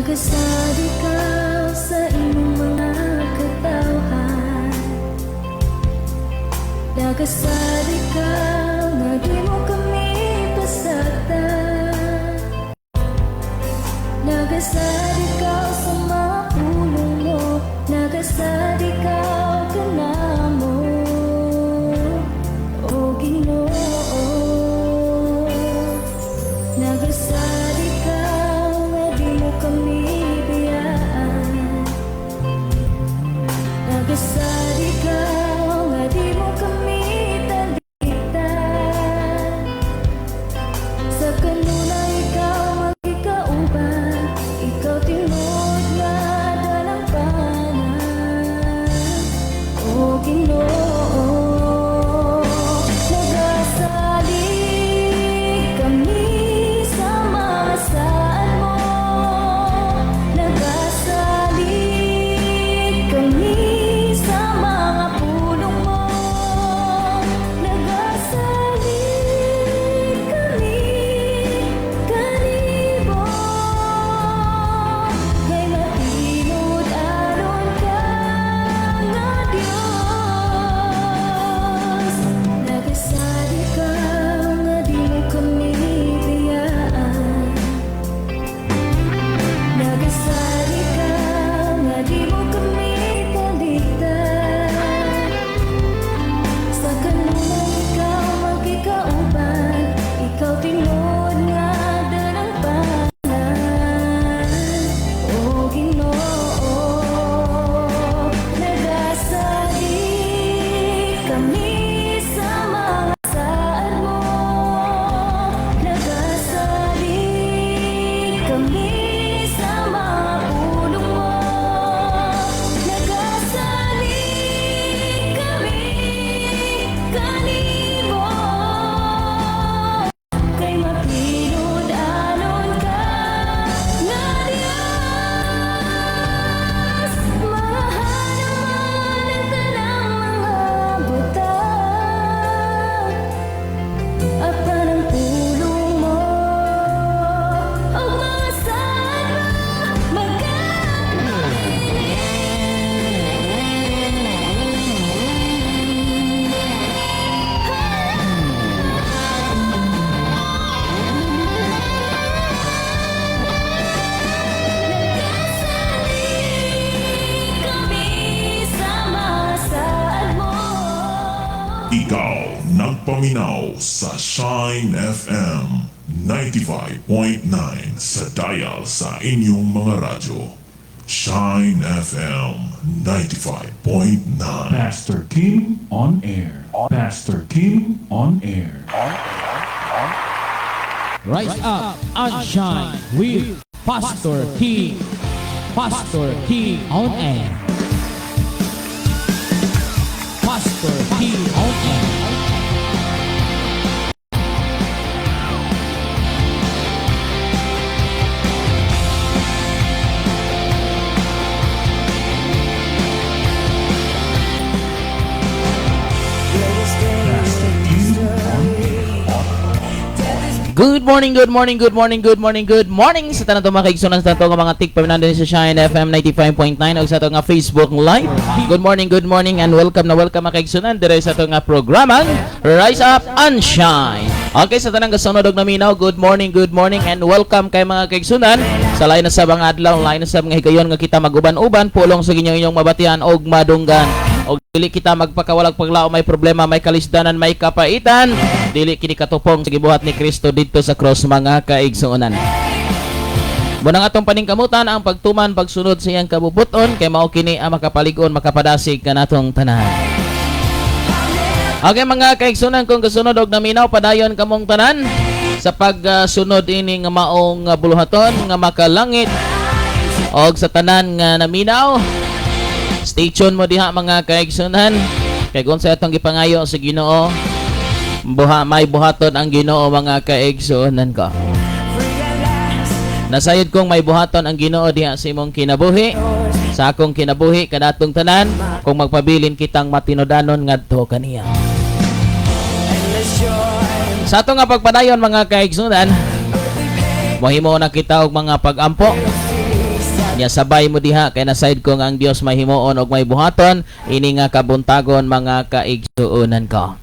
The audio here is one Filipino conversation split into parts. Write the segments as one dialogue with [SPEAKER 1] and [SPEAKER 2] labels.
[SPEAKER 1] Nagasad ikaw sa imong mga katawhan. Nagasad ikaw nga di mo kami pasagdan. Nagasad ikaw sa mga pulong mo. Nagasad ikaw kanamo, o Ginoo. Nagasad ikaw nga di mo kami biyaan. Nagasad ikaw nga di mo kami talitan. Sa kanuna ikaw magikauban, ikaw tinod nga dalang panan, o Ginoo. Nagasalig kami sa mga saan mo. Nagasalig kami sa mga pulong mo. Nagasalig kami kanibo. Kay matinod aron ka nga Diyos. Nagasad ikaw nga di mo kami biyaan. Nagasad ikaw nga di mo kami kaligtan. Sa kanuna ikaw magikauban, ikaw tinod nga dalang panan, o Ginoo. Nagasalig kami sa mga saan mo. Nagasalig kami sa mga pulong mo. Nagasalig kami kanibo. Kay mapinod anon ka nga Diyos. Mahal naman ang tanang mga butang. Apan ang pulong mo o mga saan mo Nagasalig kami sa mga saan mo.
[SPEAKER 2] Ikaw nagpaminaw sa Shine FM 95.9 sa dial sa inyong mga radyo. Shine FM 95.9.
[SPEAKER 3] Pastor Kim on air. Pastor Kim on air.
[SPEAKER 4] Rise up and shine with Pastor King. Pastor King on air. Pastor King on air.
[SPEAKER 3] Pastor Kim on air.
[SPEAKER 4] Good morning, good morning, good morning, good morning, good morning sa tanan mga kaigsunan sa ato nga mga tikpaminando sa Shine FM 95.9 o sa ato nga Facebook Live. Good morning and welcome na welcome mga kaigsunan dire sa ato nga programang Rise Up and Shine. Okay, sa tanang kasunod og naminaw, good morning and welcome kay mga kaigsunan sa lain na sa mga adlaw, lain na sa mga higayon nga kita maguban-uban pulong sa inyong mabatian og madunggan. Og dili kita magpakawalag paglao may problema, may kalisdanan, may kapaitan, dili kini katupong sa gibuhat ni Kristo dito sa cross mga kaigsuonan. Bunang atong paningkamutan ang pagtuman pagsunod sa iyang kabubuton kay mao kini ang makapalig-on makapadasig kanatong tanan. Okay mga kaigsuonan, kung kasunod og naminaw padayon kamong tanan sa pagsunod ini nga maong buluhaton nga makalangit og sa tanan nga naminaw. Stay tuned mo diha mga kaigsunan kay kung sa atong gipangayo sa Ginoo may buhaton ang Ginoo mga kaigsunan ko. Nasayod kong may buhaton ang Ginoo diha sa imong kinabuhi, sa akong kinabuhi kadatong tanan kung magpabilin kitang matinodanon ngadto kaniya. Sa ato nga pagpadayon mga kaigsunan, mohimo na kita og mga pag-ampo Nya sabay mo diha kay na side ko nga ang Dios may himuon og may buhaton ini nga kabuntagon mga kaigsuonan ko.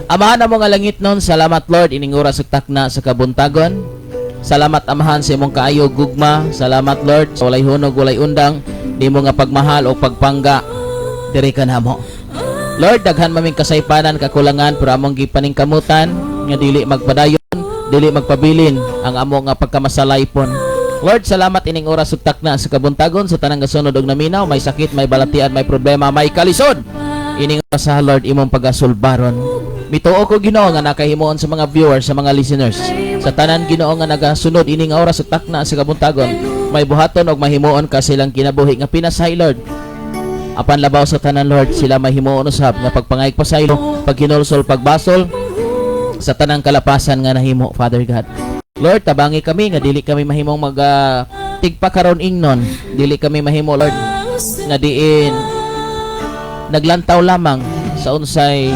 [SPEAKER 4] Amahan mo nga langit nun, salamat Lord ining oras ug takna sa kabuntagon. Salamat amahan sa imong kaayo gugma. Salamat Lord sa walay hunog walay undang nimo nga pagmahal o pagpangga diri ka namo. Lord daghan maming kasaypanan kakulangan pero among gipaningkamutan nga dili magpadayon, dili magpabilin ang amo nga pagkamasalaypon. Lord, salamat ining oras ug takna sa kabuntagon sa tanang gasunod og naminaw, may sakit, may balatian, may problema, may kalisod. Ining oras sa Lord imong pagasulbaron. Mituo ko Ginoo nga nakahimuon sa mga viewers, sa mga listeners. Sa tanan Ginoo nga nagasunod ining oras ug takna sa kabuntagon, may buhaton og mahimuon ka silang kinabuhi nga pinasay Lord. Apan labaw sa tanan Lord, sila mahimuon usab nga pagpangayag pasaylo, paghinulsol, pagbasol sa tanang kalapasan nga nahimo Father God. Lord, tabangi kami nga dili kami mahimong mag tigpa karon ingnon. Dili kami mahimo Lord nga diin naglantaw lamang sa unsay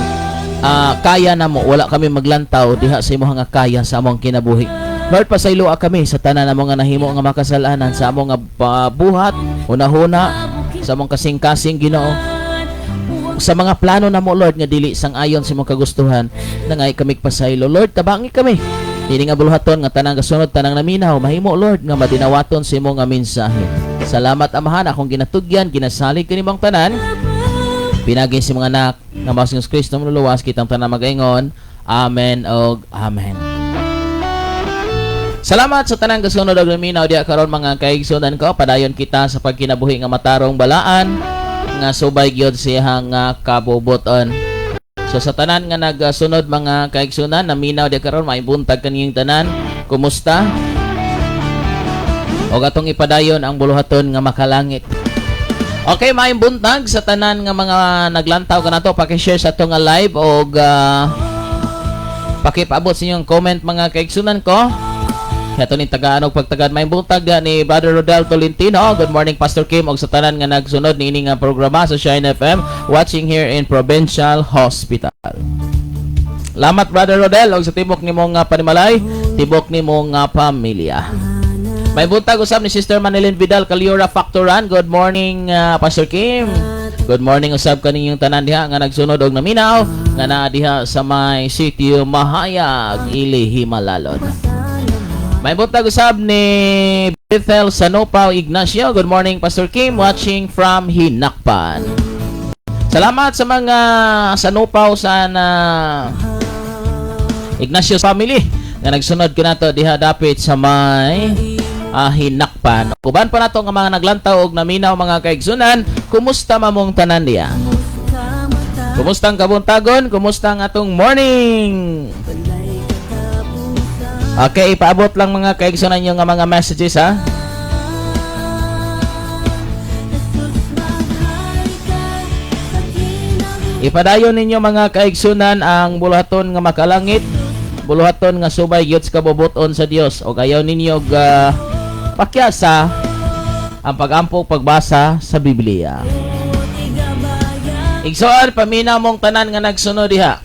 [SPEAKER 4] kaya namo. Wala kami maglantaw diha sa imong nga kaya sa among kinabuhi. Lord, pasayloa kami sa tanan namo nga nahimo nga makasalanan sa among nga pabuhat, hunahuna sa among kasing-kasing Ginoo. Sa mga plano namo Lord nga dili sang ayon sa imong kagustuhan, nangay kami pasaylo. Lord, tabangi kami. Dili nga buluhaton nga tanang kasunod tanang naminaw mahimo Lord nga madinawaton sa imong nga mensahe. Salamat amahan akong ginatugyan ginasalig kanimong tanan. Pinagi sa mga anak nga masing Kristo mululuwas kitang tanan magaingon. Amen og amen. Salamat sa tanang kasunod og naminaw diha karon mga kaigsunan ko. Padayon kita sa pagkinabuhi nga matarong balaan nga subay gyud siya nga kabubuton. So sa tanan nga nagsunod mga kaigsunan, naminaw di karon may buntag kaniyang tanan. Kumusta? O atong ipadayon ang buluhaton nga makalangit. Okay, may buntag sa tanan nga mga naglantaw kanato, paki-share sa ato nga live og pakipaabot sa inyong comment mga kaigsunan ko. Ito ni tagaan og pagtagad may buntag ni Brother Rodel Tolentino. Good morning Pastor Kim og sa tanan nga nagsunod niini nga programa sa Shine FM watching here in Provincial Hospital. Lamat Brother Rodel og sa tibok nimo nga panimalay, tibok nimo nga pamilya. May buntag usab ni Sister Manilyn Vidal Caliora Factoran. Good morning Pastor Kim. Good morning usab kaninyong tanan diha nga nagsunod og naminaw nga naa diha sa may sitio Mahayag, Ili, Himalalon. May buntag usab ni Bethel Sanopaw Ignacio. Good morning Pastor Kim, watching from Hinakpan. Salamat sa mga Sanopaw sa Ignacio family nga nagsunod kanato diha dapit sa may Hinakpan. Kuban pa nato nga mga naglantaw og naminaw mga kaigsunan. Kumusta mamong tanan diha? Kumusta ang kabuntagon? Kumusta ang atong morning? Okay, ipaabot lang mga kaigsunan nyo nga mga messages ha. Ipadayon ninyo mga kaigsunan ang buluhaton nga makalangit, buluhaton nga subay gyud sa kabubuton sa Dios. O ayaw ninyo pakyasa ang pagampo pagbasa sa Biblia. Igsoon paminaw mong tanan nga nagsunod diha.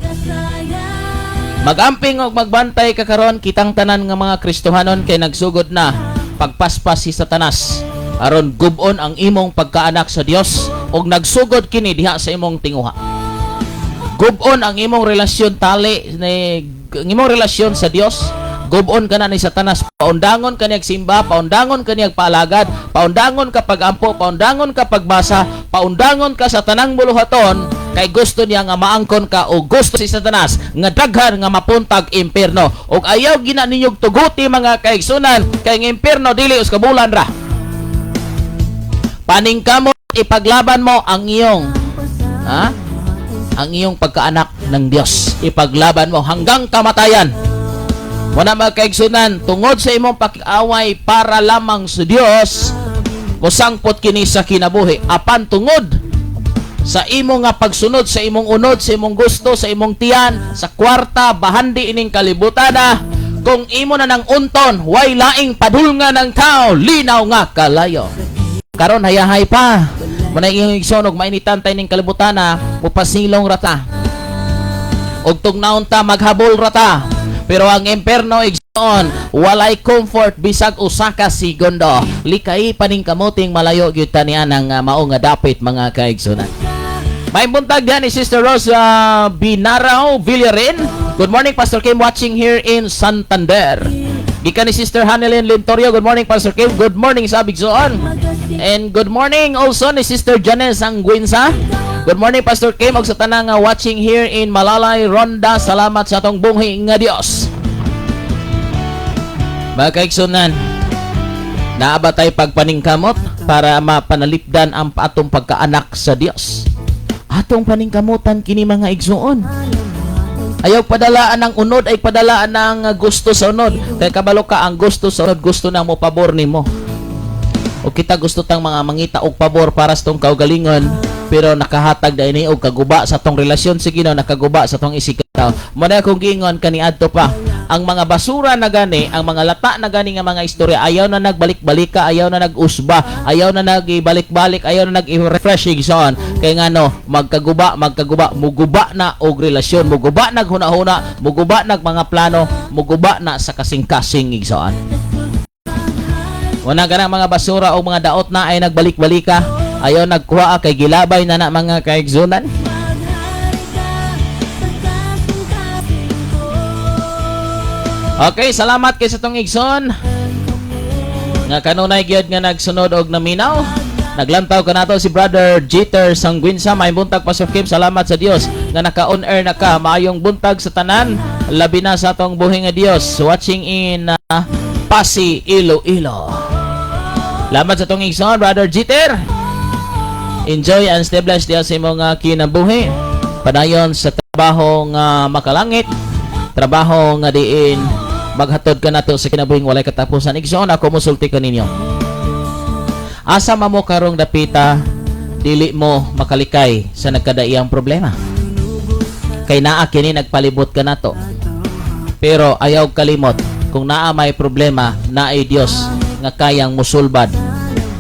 [SPEAKER 4] Magamping og magbantay ka karon kitang tanan nga mga Kristohanon kay nagsugod na pagpaspas si Satanas aron gub-on ang imong pagkaanak sa Dios og nagsugod kini diha sa imong tinguha. Gub-on ang imong relasyon tali ni imong relasyon sa Dios. Gub-on ka na ni Satanas, paundangon ka niyag simba, paundangon ka niyag paalagad, paundangon ka pagampo, paundangon ka pagbasa, paundangon ka sa tanang buluhaton kay gusto niya nga maangkon ka o gusto si Satanas nga daghan nga mapuntag impierno. Og ayaw gina ninyog tuguti mga kaigsunan kay ang impierno dili us kabulan ra. Paningkamot ipaglaban mo ang iyong ang iyong pagkaanak ng Dios. Ipaglaban mo hanggang kamatayan. Wala magkaigsunan tungod sa imong pakiaway para lamang sa Dios musangpot kini sa kinabuhi apan tungod sa imong nga pagsunod sa imong unod, sa imong gusto, sa imong tiyan, sa kwarta, bahandi ining kalibutan na kung imo na nang unton way laing padulngan ng tao linaw nga kalayo. Karon hayahay pa manay iyong igsoon og mainitan tay ning kalibutan na mupasilong rata og tugnaon ta maghabol rata. Pero ang impierno igsoon walay comfort bisag usa ka segundo. Likay paning kamuting malayo gyud tanian ang mao nga dapit mga kaigsunan. May buntag diyan ni Sister Rose Binarao Villarin. Good morning Pastor Kim, watching here in Santander. Gikan ni Sister Hanelin Lintorio. Good morning Pastor Kim. Good morning sa Bigsoon. And good morning also ni Sister Janes Angguinsa. Good morning Pastor Kim og sa tanang watching here in Malalay Ronda. Salamat sa atong bunghi nga Dios. Mga kaigsunan, naabatay pagpaningkamot para mapanalipdan ang atong pagkaanak sa Dios. Atong paningkamutan kini mga igsuon. Ayaw padalaan ng unod ay padalaan ng gusto sa unod. Kaya kabalo ka ang gusto sa unod, gusto na mo pabor nimo. O kita gusto tang mga mangita og pabor para sa tong kaugalingon, pero nakahatag na ini og kaguba sa tong relasyon sa Ginoo, nakaguba sa tong isikataw. Muna kung gingon kaniadto pa, ang mga basura na gani, ang mga lata na gani nga mga istorya, ayaw na nagbalik-balika, ayaw na nag-usba, ayaw na nag-ibalik-balik, ayaw na nag-refreshing son. Kaya nga no, magkaguba, muguba na og relasyon, muguba nag huna-huna, muguba nag mga plano, muguba na sa kasing-kasing igsoon. Una ka ng mga basura o mga daot na ay nagbalik-balika, ayaw nagkuha kay gilabay na na mga kaigsunan. Okay, salamat kay sa tong igsoon nga kanunay gyud nga nagsunod og naminaw. Naglantaw ka nato si Brother Jeter Sanguinsa. May buntag Pastor Kim, salamat sa Dios nga naka-on air na ka. Maayong buntag sa tanan, labi na sa atong buhi nga Dios. Watching in Pasig, Iloilo. Salamat sa tong igsoon, Brother Jeter. Enjoy and stay blessed diya sa imong kinabuhi. Padayon sa trabaho nga makalangit, trabaho nga diin maghatod ka nato sa kinabuhing walay katapusan. Igsoon ako musulti kaninyo. Asa mo karong dapita, dili mo makalikay sa nagkadaiyang problema. Kay naa kini nagpalibot ka nato. Pero ayaw kalimot, kung naa may problema, naay Dios nga kayang musulbad.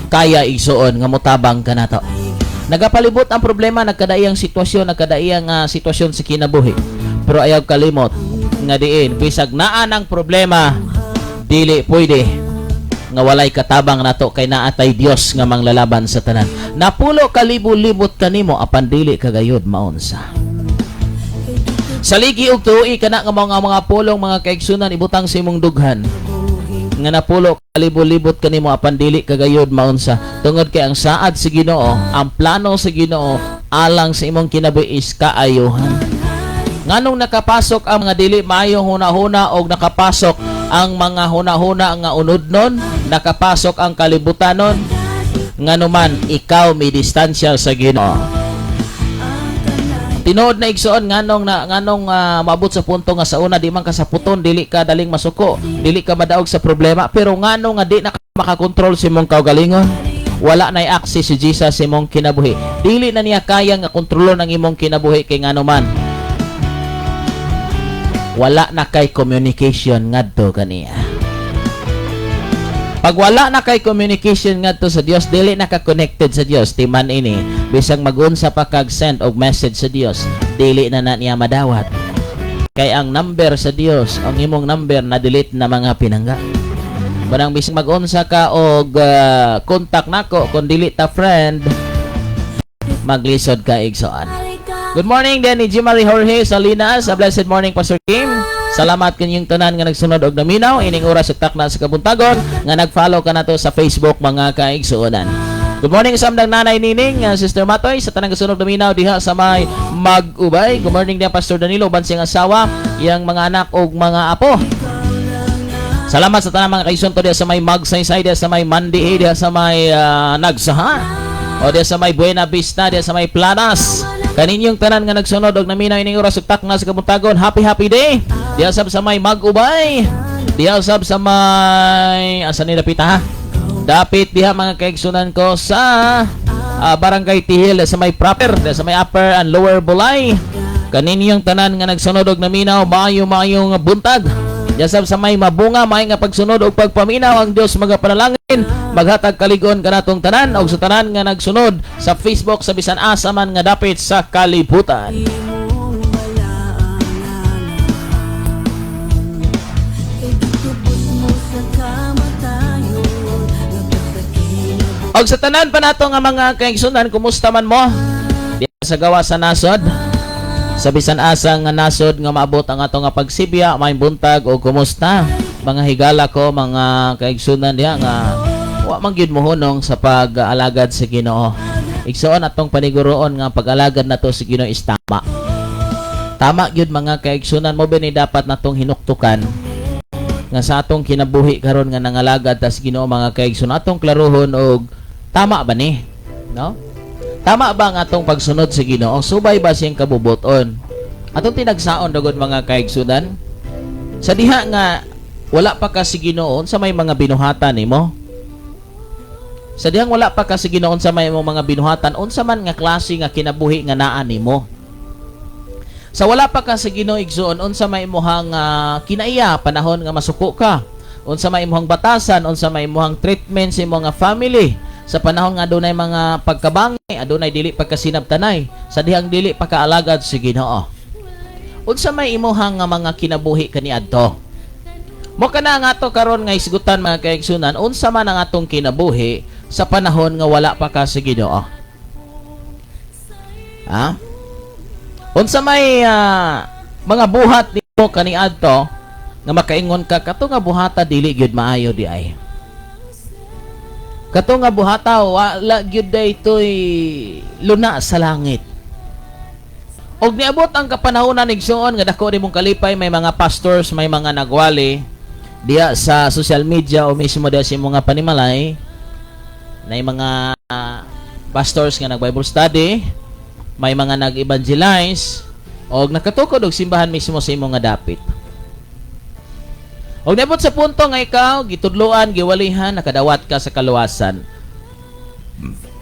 [SPEAKER 4] Kaya igsoon nga mutabang ka nato. Nagapalibot ang problema, nagkadaiyang sitwasyon, sitwasyon sa kinabuhi. Pero ayaw kalimot nga diin bisag naa ng problema, dili pwede nga walay katabang nato kay naatay Dios nga manglalaban sa tanan. Napulo kalibot-libot kanimo apan dili kagayod maunsa. Saligi og tuoy kana nga mga pulong mga kaigsunan ibutang sa imong dughan. Nga napulo kalibot-libot kanimo apan dili kagayod maunsa. Tungod kay ang saad sa Ginoo, ang plano sa Ginoo alang sa imong kinabuhi is kaayuhan. Nganong nakapasok ang mga dili maayong huna-huna o nakapasok ang mga huna-huna nga unodnon, nakapasok ang kalibutanon, nganuman ikaw may distansya sa Ginoo. Tinuod na igsoon nganong maabot sa punto nga sa una di man ka sa puton, dili ka daling masuko, dili ka madaog sa problema, pero nganong nga di na makakontrol sa imong kaugalingon, wala na access si Jesus sa imong kinabuhi. Dili na niya kaya nga kontrolon ang imong kinabuhi kay nganuman wala na kay communication ngadto kaniya. Pag wala na kay communication ngadto sa Dios, dili na ka connected sa Dios. Timan ini, bisag magunsa pa kag send og message sa Dios, dili na niya madawat. Kay ang number sa Dios, ang imong number na delete na mga pinangga. Barang bisag magunsa ka og contact nako kun dili ta friend, maglisod ka igsoon. Good morning din ni Jimari Jorge Salinas. A blessed morning Pastor Kim. Salamat kanyang tanan nga nagsunod og naminaw ining oras ug takna sa kabuntagon nga nag-follow ka nato sa Facebook mga kaigsuonan. Good morning sa amdang nanay nining Sister Matoy sa tanang kasunod naminaw diha sa may Mag-ubay. Good morning din Pastor Danilo bansing asawa, iyang mga anak ug mga apo. Salamat sa tanang mga kaigsuon diha sa may Magsaysay, diha sa may Mandi, diha sa may Nagsaha, o diha sa may Buena Vista, diha sa may Planas. Kaninyong tanan nga nagsunod og naminaw ining oras ug takna sa kabuntagon. Happy day. Diha sab sa may Mag-ubay. Diha sab sa may asa ni dapit ha. Dapit diha mga kaigsunan ko sa Barangay Tihil sa may proper, sa may Upper and Lower Bulay. Kaninyong tanan nga nagsunod og naminaw, maayo-maayong buntag. Diha sab sa may Mabunga, may nga pagsunod og pagpaminaw ang Dios magapanalangin. Maghatag kaligon kanatong tanan og sa tanan nga nagsunod sa Facebook sa bisan asa man nga dapit sa kalibutan. Og sa tanan pa nato nga mga kaigsunan, kumusta man mo? Di sa gawa sa nasod. Sa bisan asa nga nasod nga maabot ang ato nga pagsibya, may buntag o kumusta? Mga higala ko, mga kaigsunan diha nga wa man gyud mohunong sa pag-alagad sa Ginoo. Igsuon atong paniguroon nga pag-alagad nato sa Ginoo is tama. Tama gyud mga kaigsunan, mo ni dapat natong hinuktukan nga sa atong kinabuhi karon nga nangalagad tas Ginoo mga kaigsunan, atong klaruhon og tama ba ni? No? Tama ba ang atong pagsunod sa Ginoo? Subay ba siyang kabubuton? Atong tinagsaon dagod mga kaigsunan. Sa diha nga wala pa ka sa Ginoo sa may mga binuhatan nimo. Sa dihang wala pa ka sa Ginoo sa may mga binuhatan, unsa man nga klase nga kinabuhi nga naa nimo. Sa wala pa ka sa Ginoo igsuon, unsa may imong kinaiya panahon nga masuko ka. Unsa may imong batasan, unsa may imong treatment sa imong family. Sa panahon nga adunay mga pagkabangi, adunay dili pagkasinabtanay, sa dihang dili pagkaalagad sa Ginoo. Unsa may imong mga kinabuhi kaniadto? Mo kana nga ato karon nga isgutan mga kaigsunan, unsa man ang atong kinabuhi sa panahon nga wala pa ka sa Ginoo? Ha? Unsa may mga buhat nimo kaniadto nga makaingon ka kato nga buhata dili gyud maayo di ay. Kato nga buhata wala gyud daytoy luna sa langit. Og niabot ang kapanahonan igsuon nga dako nimong kalipay, may mga pastors, may mga nagwali diya sa social media o mismo diya sa mga panimalay na mga pastors nga nag-Bible study, may mga nag-evangelize og nakatukod og simbahan mismo sa imong nga dapit. Og niabot sa punto nga ikaw gitudloan, giwalihan, nakadawat ka sa kaluwasan.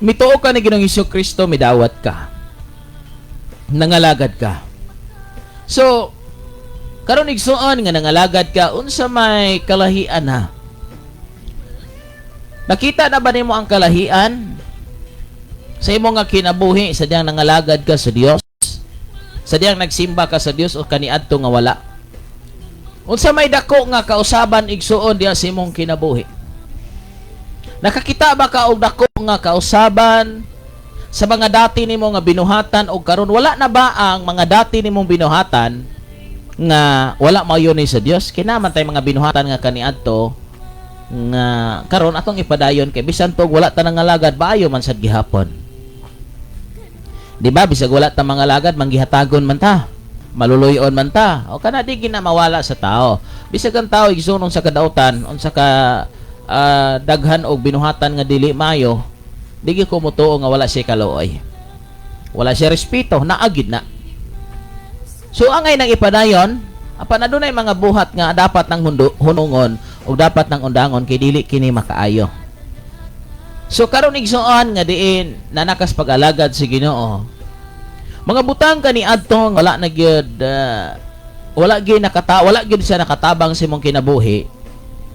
[SPEAKER 4] Mituo ka ni Ginoong Hesukristo, midawat ka. Nangalagad ka. So, karon igsuon nga nangalagad ka, unsa may kalahian na? Nakita na ba nimo ang kalahian sa imong nga kinabuhi sa diyang nangalagad ka sa Dios? Sa diyang nagsimba ka sa Dios o kaniadto nga wala? Unsa may dako nga kausaban igsuon diya sa imong kinabuhi? Nakakita ba ka og dako nga kausaban sa mga dati nimo nga binuhatan og karon wala na ba ang mga dati nimong binuhatan nga wala mayon ni sa Dios? Kinaman tay mga binuhatan nga kaniadto nga karon atong ipadayon kay bisan tog wala ta nangalagad baayo man sad gihapon. Di ba bisag wala ta mga lagad manggihatagon man ta. Maluluyon man ta o kana di gina mawala sa tao. Bisag ang tao igsuon sa kadautan unsa ka daghan og binuhatan nga dili maayo, di ko mutuo nga wala siya kaluoy. Wala siya respeto, naagid na. So angay nang ipadayon, apan adunay mga buhat nga dapat nang hunungon o dapat nang undangon kay dili kini makaayo. So karon igsuon nga diin nanakas pag-alagad sa Ginoo. Mga butang kaniadto wala na gyud wala gyud siya nakatabang sa imong kinabuhi.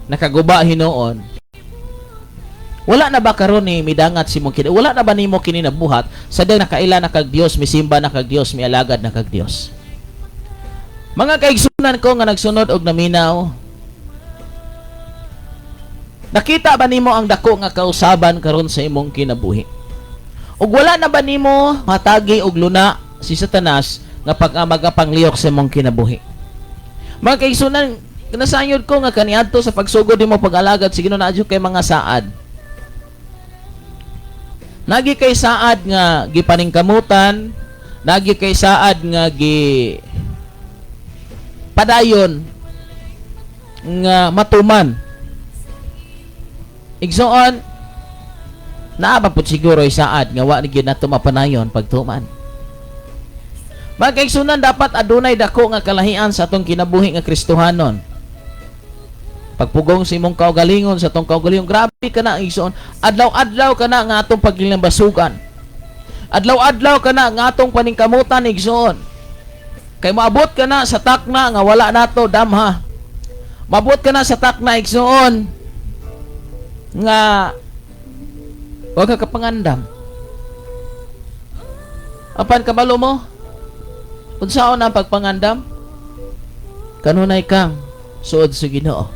[SPEAKER 4] Nakaguba hinuon. Wala na ba karon ni midangat si imong kinabuhi? Wala na ba nimo kini nabuhat sa dang nakaila na kag Dios, misimba na kag Dios, mialagad na kag Dios? Mga kaigsunan ko nga nagsunod og naminaw, nakita ba nimo ang dako nga kausaban karon sa imong kinabuhi? Ug wala na ba nimo matagi og luna si Satanas nga magapanglihok sa imong kinabuhi? Mga kaigsunan, nasayod ko nga kaniadto sa pagsugod nimo pag-alagad sa Ginoo naadyo kay mga saad. Nagi kay saad nga gipaningkamutan, nagi kay saad nga padayon nga matuman. Igsuon naa ba pud siguro isaad nga wa ni gyud nato mapanayon pagtuman. Mga kaigsunan, dapat adunay dako nga kalahian sa atong kinabuhi nga Kristohanon. Pagpugong sa imong kaugalingon, sa atong kaugalingon, grabe ka na igsuon. Adlaw-adlaw ka na nga atong paglilambasugan. Adlaw-adlaw ka na nga atong paningkamutan igsuon. Kay maabot ka na sa takna nga wala nato damha. Maabot ka na sa takna igsuon nga huwag ka kapangandam. Apan kabalo mo? Unsaon ang pagpangandam? Kanunay kang suod sa Ginoo.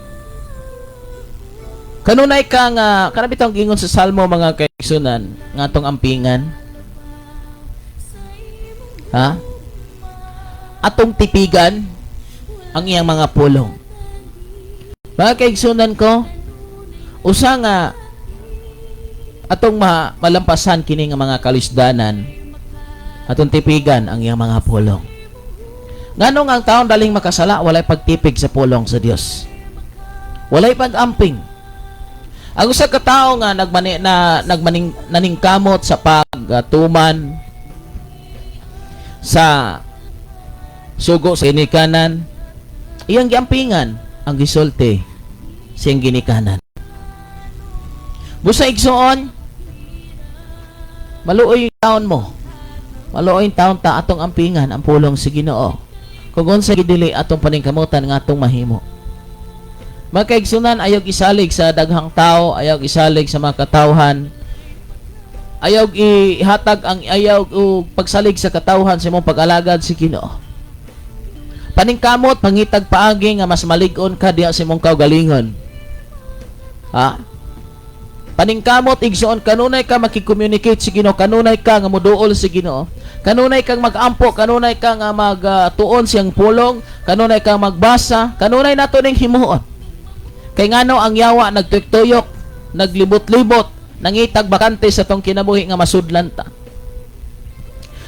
[SPEAKER 4] Kanunay ka nga kana bitong gingon sa Salmo mga kaigsunan nga atong ampingan. Ha? Atong tipigan ang iyang mga pulong. Mga kaigsunan ko, usa nga atong malampasan kini nga mga kalisdanan, atong tipigan ang iyang mga pulong. Nganong ang taon daling makasala walay pagtipig sa pulong sa Dios. Walay pag-amping. Ang usa ka tawo nga naningkamot sa pagtuman sa sugo sa ginikanan, iyang giampingan ang gisulti siyang ginikanan. Busa igsuon, maluoy yung taon mo. Maluoy yung taon ta atong ampingan ang pulong sa Ginoo. Kung unsa gidili atong paningkamutan nga atong mahimo. Mga kaigsunan, ayaw isalig sa daghang tao, ayaw isalig sa mga katawhan, ayaw ihatag ang ayaw pagsalig sa katawhan sa imong pag-alagad sa Ginoo. Paningkamot, pangitag paagi nga mas malig-on ka diha sa imong kaugalingon. Ha? Paningkamot, igsuon, kanunay ka makikomunicate sa Ginoo, kanunay ka nga moduol sa Ginoo, kanunay kang mag-ampo, kanunay ka nga magtuon siyang pulong, kanunay kang magbasa, kanunay nato ning himuon. Kay ngano ang yawa nagtuyok, naglibot-libot, nangitag bakante sa tong kinabuhi nga masudlan ta.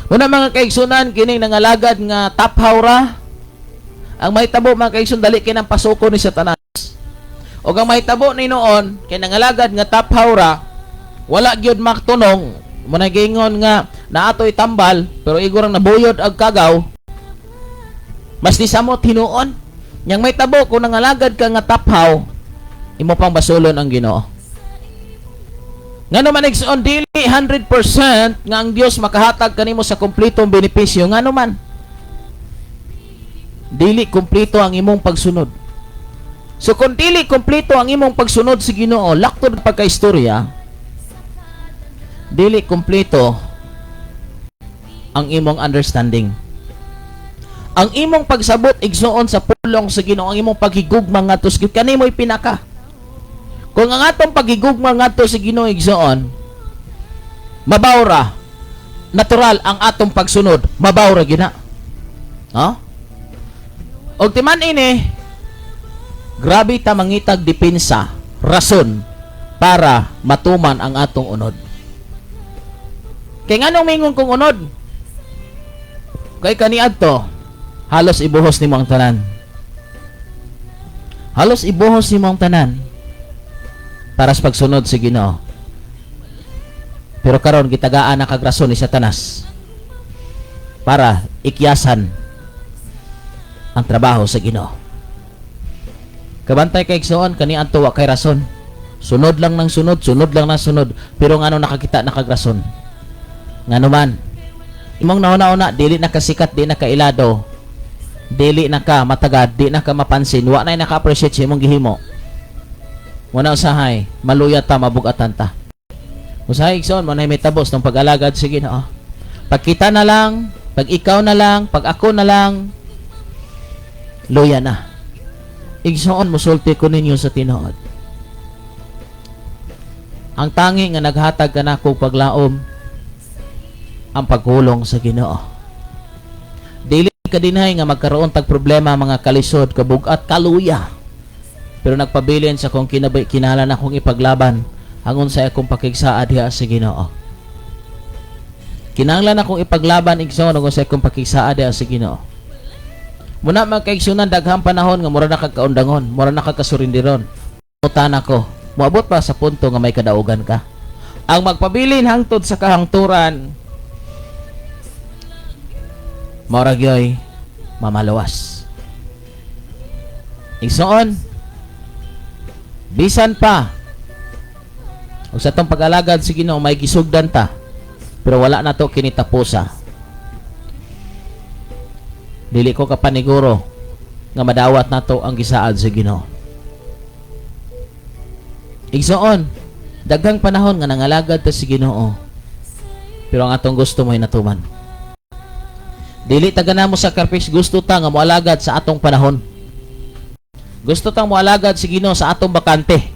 [SPEAKER 4] Una mga kaigsunan, kining nangalagad nga taphaw ra, ang mahitabo mga kaigsunan, dali kinang pasuko ni Satanas. O ang mahitabo ni noon, kay nangalagad nga taphaw ra, wala gyud maktunong, muna gingon nga naatoy tambal, pero igurang nabuyod ag kagaw, mas di samot hinuon. Yang mahitabo kung nangalagad ka nga taphaw, imo pang basulon ang Ginoo. Nga naman igsoon, dili 100% nga ang Dios makahatag kanimo sa kumpletong benepisyo. Nga naman, dili kumpleto ang imong pagsunod. So kung dili kumpleto ang imong pagsunod sa Ginoo, laktod pagkaistorya, dili kumpleto ang imong understanding. Ang imong pagsabot igsuon sa pulong sa Ginoo, ang imong paghigugma ngadto sa Ginoo, kanimo'y pinaka. Kung ang atong paghigugma ngadto sa Ginoo igsuon, mabawra, natural ang atong pagsunod, mabawra gina. No? Og timan ini, grabe ta mangitag depensa, rason para matuman ang atong unod. Kay nganong mingon kong unod? Kay kaniadto, halos ibuhos nimo ang tanan. Halos ibuhos nimo ang tanan para sa pagsunod sa Ginoo. Pero karon gitagaan na kag rason ni Satanas para ikyasan ang trabaho sa Ginoo. Kabantay kay igsoon kaniadto wa kay rason. Sunod lang ng sunod, sunod lang ng sunod. Pero ngano nakakita na kag rason? Ngano man? Imong nauna-una dili na kasikat, di na kailado, dili na ka matagad, di na ka mapansin, wa na naka-appreciate sa imong gihimo. Muna usahay, maluyat ta, mabugatan ta. Usahay igsoon, muna may tabos ng pag-alagad sa Ginoo. Pag kita na lang, pag ikaw na lang, pag ako na lang, luya na. Igsoon, musulti ko ninyo sa tinuod. Ang tangi nga naghatag ka na kong paglaom, ang pagkulong sa Ginoo. Dili ka dinhay nga magkaroon tag problema mga kalisod, kabugat, kaluya. Pero nagpabilin sa kung kinahanglan akong ipaglaban hangon sa akong pakigsaad diha sa Ginoo. Kinahanglan akong ipaglaban igsoon hangon sa akong pakigsaad diha sa Ginoo. Muna magkaigsunan daghang panahon nga mura na kagkaundangon, mura na kagkasurindiron. Mutan ako, moabot pa sa punto nga may kadaugan ka. Ang magpabilin hangtod sa kahangturan, mauragyoy mamalawas. Igsoon, bisan pa ug sa tong pag-alagad sa Ginoo may gisugdan ta, pero wala na to kinitapusa. Dili ko kapaniguro nga madawat nato ang gisaad sa Ginoo. Igsoon, daghang panahon nga nangalagad ta sa Ginoo, pero ang atong gusto mo'y natuman. Dili taga na mo sacrifice, gusto ta nga moalagad sa atong panahon. Gusto tang moalagad sa Ginoo sa atong bakante.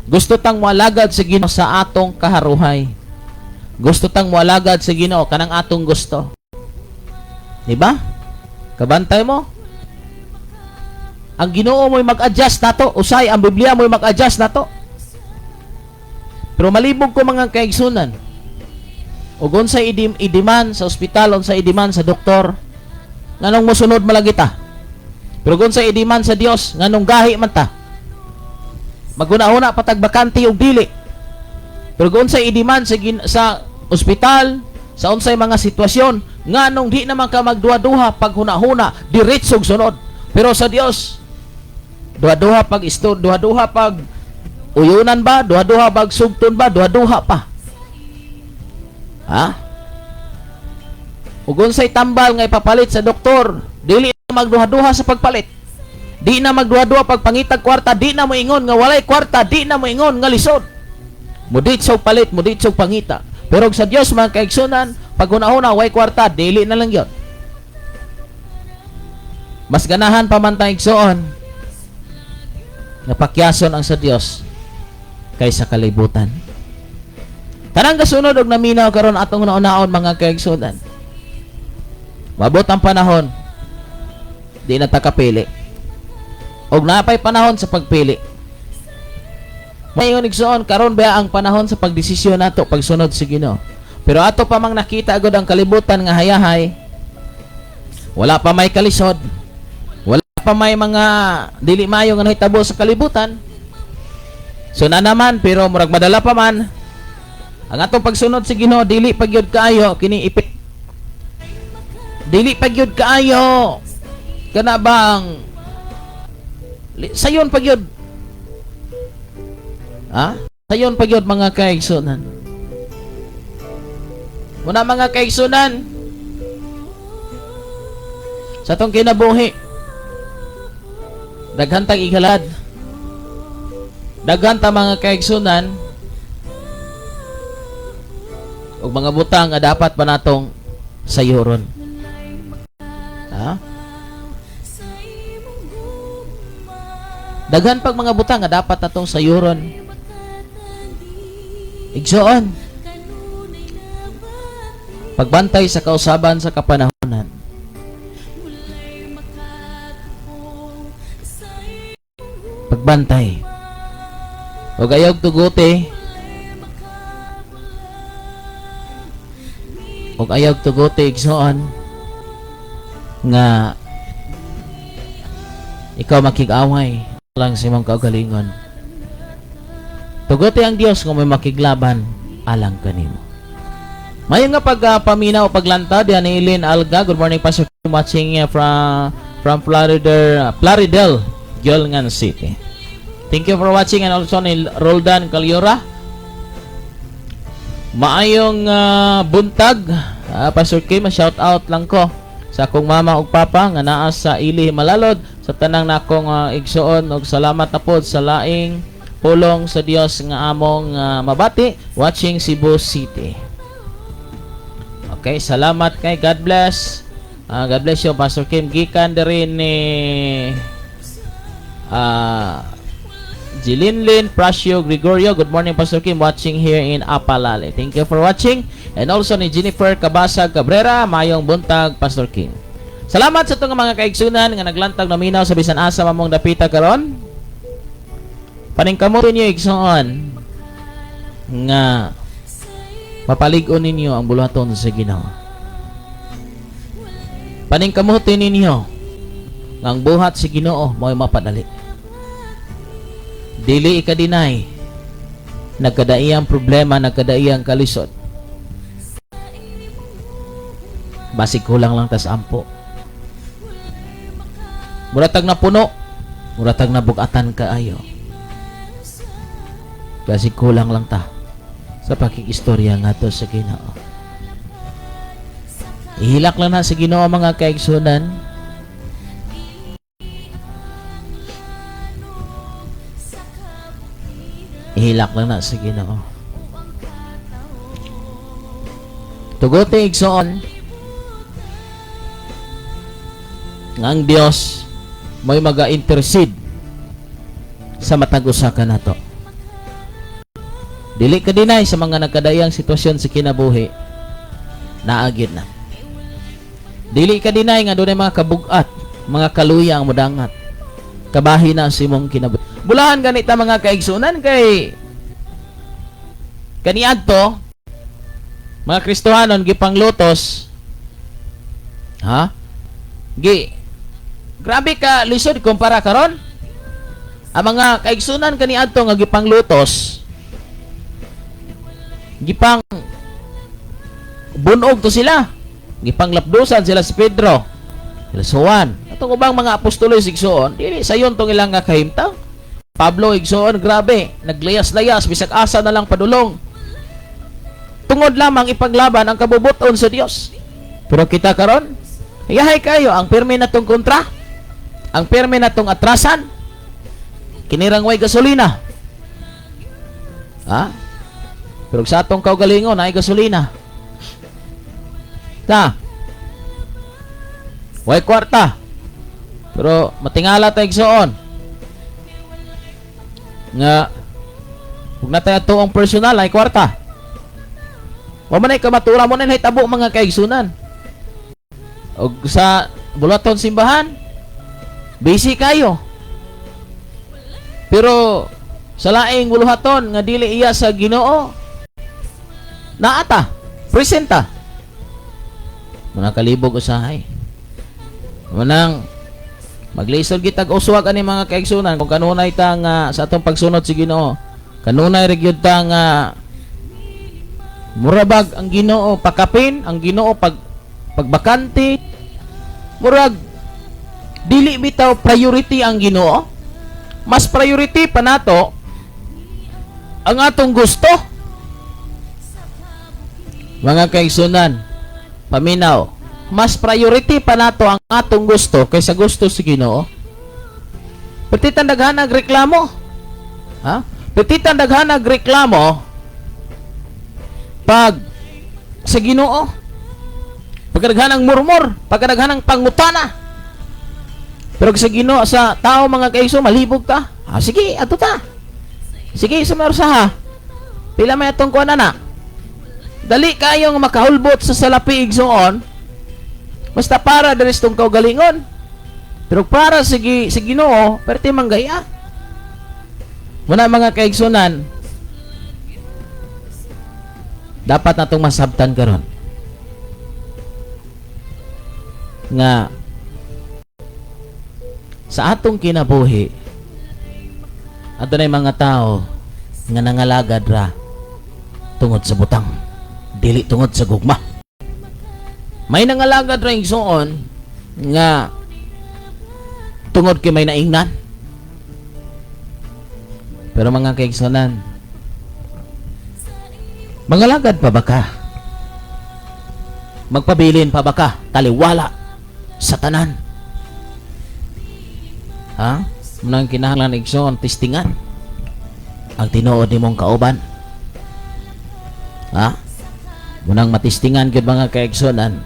[SPEAKER 4] Gusto tang moalagad sa Ginoo sa atong kaharuhay. Gusto tang moalagad sa Ginoo kanang atong gusto. Di ba? Kabantay mo. Ang Ginoo mo'y mag-adjust nato. Usay ang Biblia mo'y mag-adjust nato. Pero malibog ko mga kaigsunan. Ug unsay idiman sa ospital, unsay idiman sa doktor, nganong mosunod malagita. Pero unsay idiman sa Dios, nganong gahi man ta. Maguna-una patag bakante og dili. Pero unsay idiman sa ospital, sa unsay mga sitwasyon, nganong di naman ka magduha-duha pag huna-huna, diretsog sunod. Pero sa Dios, duha-duha pag istud, duha-duha pag uyunan ba, duha-duha pag sugton ba, duha-duha pa. Ha? Ug unsay tambal nga ipapalit sa doktor, dili na magduha-duha sa pagpalit. Di na magduha-duha pag pangitag kwarta, di na moingon nga walay kwarta, di na moingon nga lisod. Muditsog palit, muditsog pangita. Pero sa Dios mga kaigsunan, pag una-una way kwarta, dili na lang 'yon. Mas ganahan pa man tayong igsoon nga pakyason ang sa Dios kaysa kalibutan. Tanang kasunod og naminaw karon atong una-unaon mga kaigsunan. Mabot ang panahon, di na ta kapili. Og napay panahon sa pagpili. Mayon igsoon karon ba ang panahon sa pagdesisyon nato pagsunod sa Ginoo. Pero ato pa mang nakita agad ang kalibutan nga hayahay. Wala pa may kalisod. Wala pa may mga dili maayo nga nahitabo sa kalibutan. So na naman pero murag madala pa man. Ang atong pagsunod sa Ginoo dili pagyud kaayo kini ipit. Dili pagyud kaayo. Kana bang sayon pagyud. Ha? Sayon pagyud mga kaigsunan. Muna mga kaigsunan. Sa atong kinabuhi, daghan tang igalad. Daghan ta mga kaigsunan ug mga butang nga dapat pa natong sayuron. Ha? Daghan pag mga butang nga dapat natong sayuron. Igsoon. Pagbantay sa kausaban sa kapanahonan. Pagbantay. Ug ayog tuguti. Ug ayog tuguti igsoon nga ikaw makig-away lang sa imong kaugalingon. Tuguti ang Dios kung may makiglaban alang kanimo. Mayo nga paminaw paglanta diyan ni Eileen Alga. Good morning Pastor, watching from Plaridel, Gilngan City. Thank you for watching, and also ni Roldan Calyora. Maayong buntag, Pastor Kim, shout out lang ko sa akong mama ug papa nga naa sa Ili Malalod, sa tanang nakong igsuon, og salamat na pod sa laing pulong sa Dios nga among mabati watching Cebu City. Okay, salamat kay God bless. God bless you Pastor Kim. Gikan diri ni Jilinlin Prasio Gregorio. Good morning Pastor Kim, watching here in Apalale. Thank you for watching. And also ni Jennifer Cabasag Cabrera, mayong buntag Pastor Kim. Salamat sa itong mga kaigsunan nga naglantag naminaw sa bisan asa mamong dapita karon. Paningkamutin niyo igsoon nga mapalig-on ninyo ang buluhaton sa Ginoo. Paningkamutin ninyo nga ang buhat sa Ginoo mo'y mapadali. Dili ika-deny, nagkadaiyang problema, nagkadaiyang kalisod. Basig kulang lang tas ampo. Muratag na puno, muratag na bugatan kaayo. Basig kulang lang ta sa pakikistorya nga to sa Ginoo. Ihilak lang na sa Ginoo mga kaigsunan. Ihilak lang na sa Ginoo. Tuguti igsoon nga ang Dios mo'y maga-intercede sa matag usa ka nato. Dili ka dinay sa mga nagkadayang sitwasyon sa kinabuhi. Naagid na. Dili ka dinay nga dunay mga kabugat, mga kaluya ang mudangat. Kabahin na si mong kinabuhi. Bulahan ganita mga kaigsunan kay kaniadto mga Kristohanon gipanglutos. Ha? Grabe ka lisod kumpara karon. Ang mga kaigsunan kaniadto nga gipanglutos gipang bunog to sila. Gipanglapdusan sila si Pedro, sila si Juan. Atong ubang mga apostolo igsoon, dili sayon tong ilang nga kahimtang. Pablo igsoon, grabe, naglayas-layas bisag asa na lang padulong. Tungod lamang ipaglaban ang kabubuton sa Dios. Pero kita karon, yahay kayo ang pirmi natong kontra, ang pirmi natong atrasan. Kinirang way gasolina. Ha? Pero sa atong kaugalingon ay gasolina. Ta. Way kwarta. Pero matingala tayo igsoon. Nga huwag na tayo tuong personal ay kwarta. O manay kamatura mo na hitabo mga kaigsunan. O sa bulaton simbahan, busy kayo. Pero sa laing buluhaton nga dili iya sa Ginoo, naata, presenta. Muna kalibog usahay. Munang maglisod kitag uswag ani mga kaigsunan kung kanunay ta nga sa atong pagsunod sa Ginoo. Kanunay ra gyud ta nga murabag ang Ginoo pakapin, ang Ginoo pagbakante. Murag dili bitaw priority ang Ginoo. Mas priority pa nato ang atong gusto. Mga kaigsunan, paminaw, mas priority pa nato ang atong gusto kaysa gusto sa Ginoo. Petitan daghan nagreklamo. Ha? Petitan daghan nagreklamo pag sa Ginoo. Pagkadaghan ng murmur, pagkadaghan ng pangutana. Pero sa Ginoo, sa tao mga kaigso, malibog ta. Ah, sige, ato ta. Sige, sumersaha. Pila may atong kuha na. Dali kayong makahulbot sa salapi igsoon. Basta para daris tong kaugalingon. Pero para sa Ginoo, perti manggaya. Muna mga kaigsunan, dapat natong masabtan karon nga sa atong kinabuhi ato na mga tao nga nangalagad ra tungod sa butang, dili tungod sa gugma. May nangalagad ra igsoon nga tungod kay may naingnan. Pero mga kaigsunan, mangalagad pa ba ka? Magpabilin pa ba ka? Taliwala sa tanan. Ha? Munang kinahanglan igsoon testingan ang tinuod nimong kauban. Ha? Munang matistingan gyud mga kaigsunan.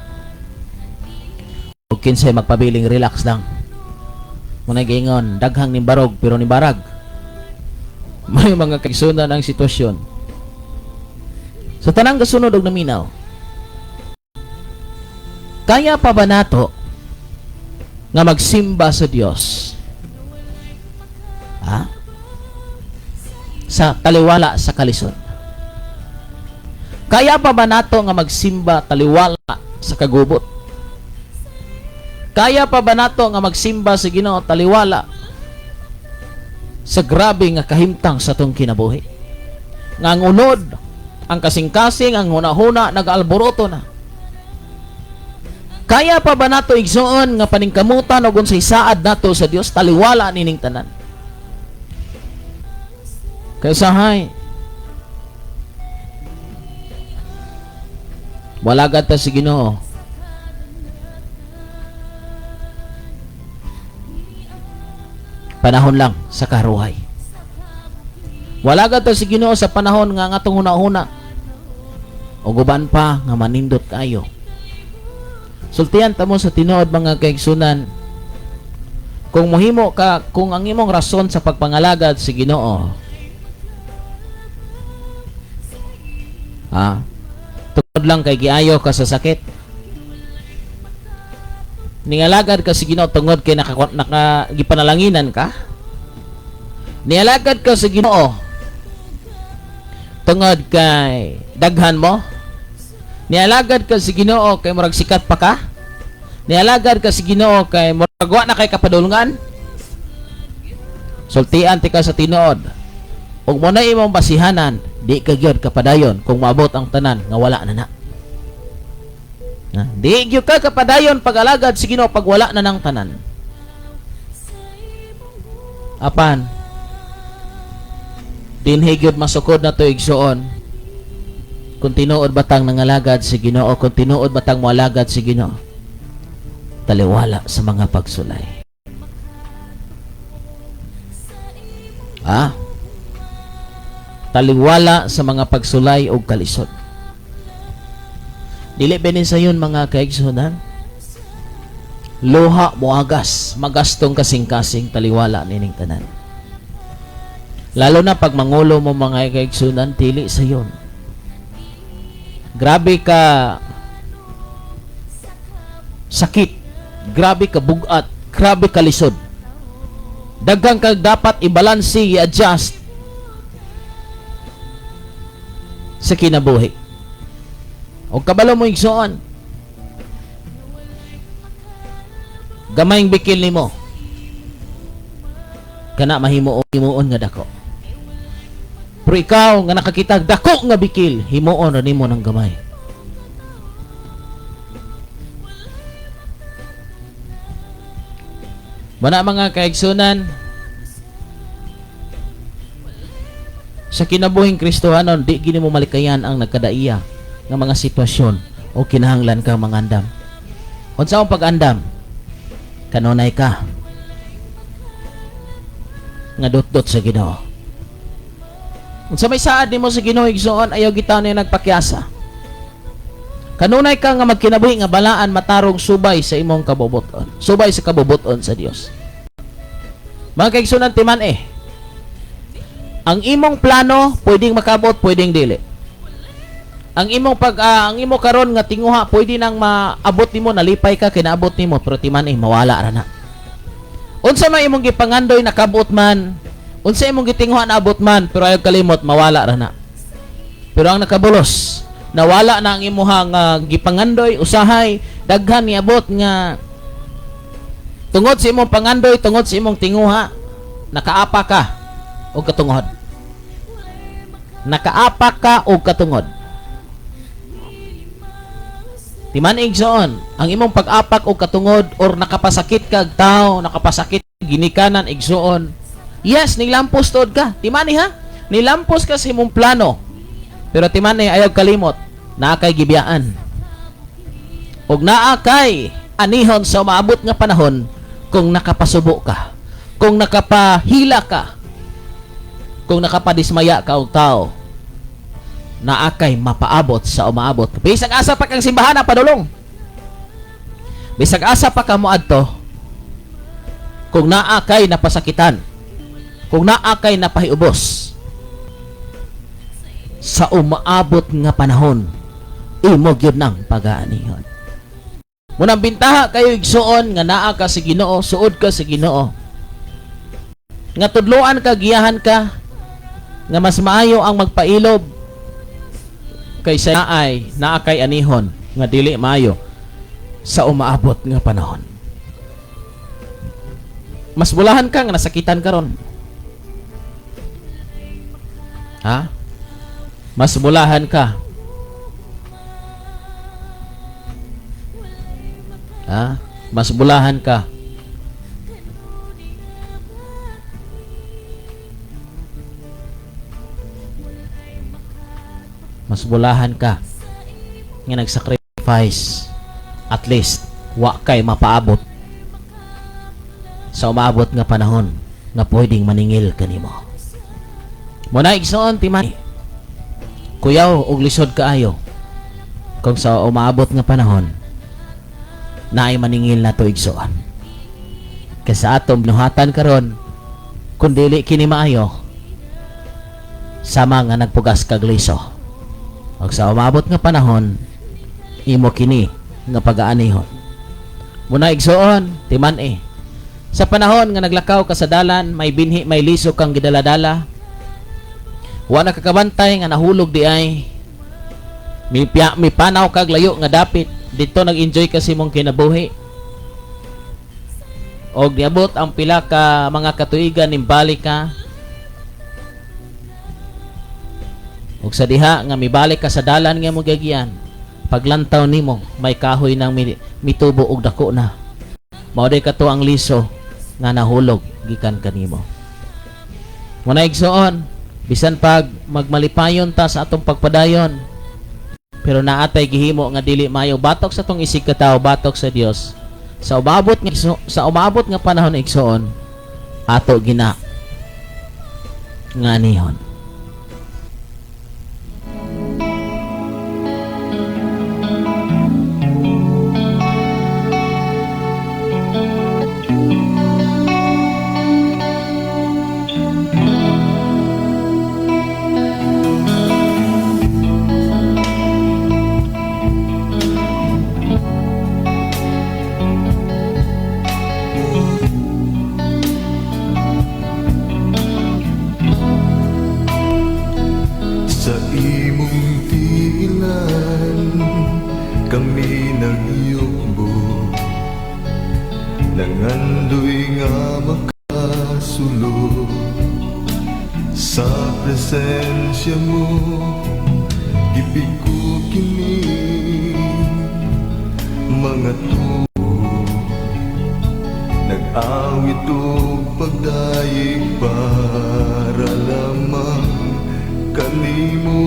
[SPEAKER 4] Ug kinsay magpabiling relax lang. Munang giingon daghang ni barog pero ni barag. May mga kaigsunan ang sitwasyon. Sa tanang kasunod og naminaw, kaya pa ba nato nga magsimba sa Dios? Ha? Sa taliwala sa kalisod. Kaya pa ba nato nga magsimba taliwala sa kagubot? Kaya pa ba nato nga magsimba sa Ginoo taliwala sa grabe nga kahimtang sa tong kinabuhi? Nga ang unod, ang kasing-kasing, ang huna-huna nag-alboroto na. Kaya pa ba nato igsoon nga paningkamutan og unsay saad nato sa Dios taliwala nining tanan? Kaya sahay, walagad ta si Ginoo. Panahon lang sa karuhay. Walagad ta si Ginoo sa panahon nga atong huna-huna. O guban pa nga manindot kayo. Sultihan ta mo sa tinuod mga kaigsunan. Kung mohimo ka, kung ang imong rason sa pagpangalagad si Ginoo Tungod lang kay giayo ka sa sakit. Ningalagad ka sa Ginoo tungod kay gipanalanginan ka. Nialagad ka sa Ginoo tungod kay daghan mo. Nialagad ka sa Ginoo kay murag sikat pa ka. Nialagad ka sa Ginoo kay murag wa na kay kapadulngan. Sultian ti ka sa tinuod. Ug mo na imong basihanan, di ka gyud kapadayon kung maabot ang tanan nga wala na na. Di gyud ka kapadayon pag-alagad sa Ginoo pag wala na ng tanan. Apan dinhi gyud masukod na to igsuon. Kung tinuod batang nangalagad si Ginoo, kung tinuod batang moalagad si Ginoo, taliwala sa mga pagsulay. Taliwala sa mga pagsulay o kalisod. Dili benin sayon mga kaigsunan. Luha moagas, magastong kasing-kasing taliwala nining tanan. Lalo na pag mangulo mo mga kaigsunan, dili sayon. Grabe ka sakit, grabe ka bugat, grabe ka lisod. Daghang kag dapat i-balanse, i-adjust sa kinabuhi. O kabalo mo igsuon, gamayng bikil nimo kana mahimo-himuon nga dako. Pero ikaw nga nakakita dako nga bikil, himuon ra nimo ng gamay. Bana mga kaigsunan, sa kinabuhing Kristohanon, di gini mo malikayan ang nagkadaiya ng mga sitwasyon o kinahanglan kang mangandam. Unsa ang pag-andam? Kanunay ka nga dot-dot sa Ginoo. Unsa may saad nimo sa Ginoo igsuon, ayaw gitaw na nagpakyasa. Kanunay ka nga magkinabuhi nga balaan matarong subay sa imong kabubuton. Subay sa kabubuton sa Dios. Mga kaigsunan timan ang imong plano pwedeng makabot, pwedeng dili. Ang imo karon nga tinguha pwede nang maabot nimo, nalipay ka kinaabot nimo, pero timan mawala ra na. Unsa may imong gipangandoy nakabot man, unsa imong gitinguha naabot man, pero ayaw kalimot mawala ra na. Pero ang nakabulos, nawala na ang imuhang gipangandoy, usahay, daghan niabot nga tungod sa imong pangandoy, tungod sa imong tinguha, nakaapa ka o katungod. Nakaapa ka o katungod. Timan igsoon, ang imong pag-apak o katungod or nakapasakit kag tao, nakapasakit ginikanan igsoon. Yes, nilampos tod ka. Timani ha? Nilampos ka sa imong plano. Pero timani ayaw kalimot, naa kay gibiyaan. Og naa kay anihon sa maabot nga panahon kung nakapasubo ka, kung nakapahila ka, kung nakapadismaya ka og tao, naa kay mapaabot sa umaabot. Bisag asa pa kang simbahan ang padulong. Bisag asa pa ka moadto, kung naa kay napasakitan, kung naa kay napahiubos, sa umaabot nga panahon, imo gyud nang pagaanihon. Munang bintaha kayo igsuon nga naa ka sa Ginoo, suod ka sa Ginoo. Nga tudloan ka, giyahan ka, nga mas maayo ang magpailob kaysa naa kay anihon nga dili maayo sa umaabot nga panahon. Mas bulahan ka nga nasakitan karon. Mas bulahan ka. Mas bulahan ka. Mas bulahan ka nga nagsacrifice, at least wa kay mapaabot sa umaabot nga panahon nga pwedeng maningil kanimo. Muna igsoon timan, kuyaw og lisod kaayo kung sa umaabot nga panahon na ay maningil na to igsoon. Kasi atom nuhatan karon, kung dili kini maayo, sama nga nagpugas kag liso Ug sa umabot nga panahon, imo kini nga pag-aanihon. Muna igsuon, timan Sa panahon nga naglakaw ka sa dalan, may binhi, may liso kang gidaladala. Wa na kakabantay nga nahulog di ay. Mi panaw kag layo nga dapit. Dito nag-enjoy kasi mong kinabuhi. Og niabot ang pila ka mga katuigan nimbalik ka. Og sa diha nga mibalik ka sa dalan nga mo gagiyan. Paglantaw nimo, may kahoy nang mitubo og dako na. Mao day kato ang liso nga nahulog gikan kanimo. Muna igsuon, bisan pag magmalipayon ta sa atong pagpadayon, pero naatay gihimo nga dili mayo batok sa tong isig ka tawo, batok sa Dios. Sa umabot nga panahon igsuon, ato gina nga nihon.
[SPEAKER 5] Sa imong tiilan kami nagyukbo, nangandoy nga makasulod sa presensya mo. Gipig ko kini mga tuo, nag-awit o pagdayeg para lamang kanimo.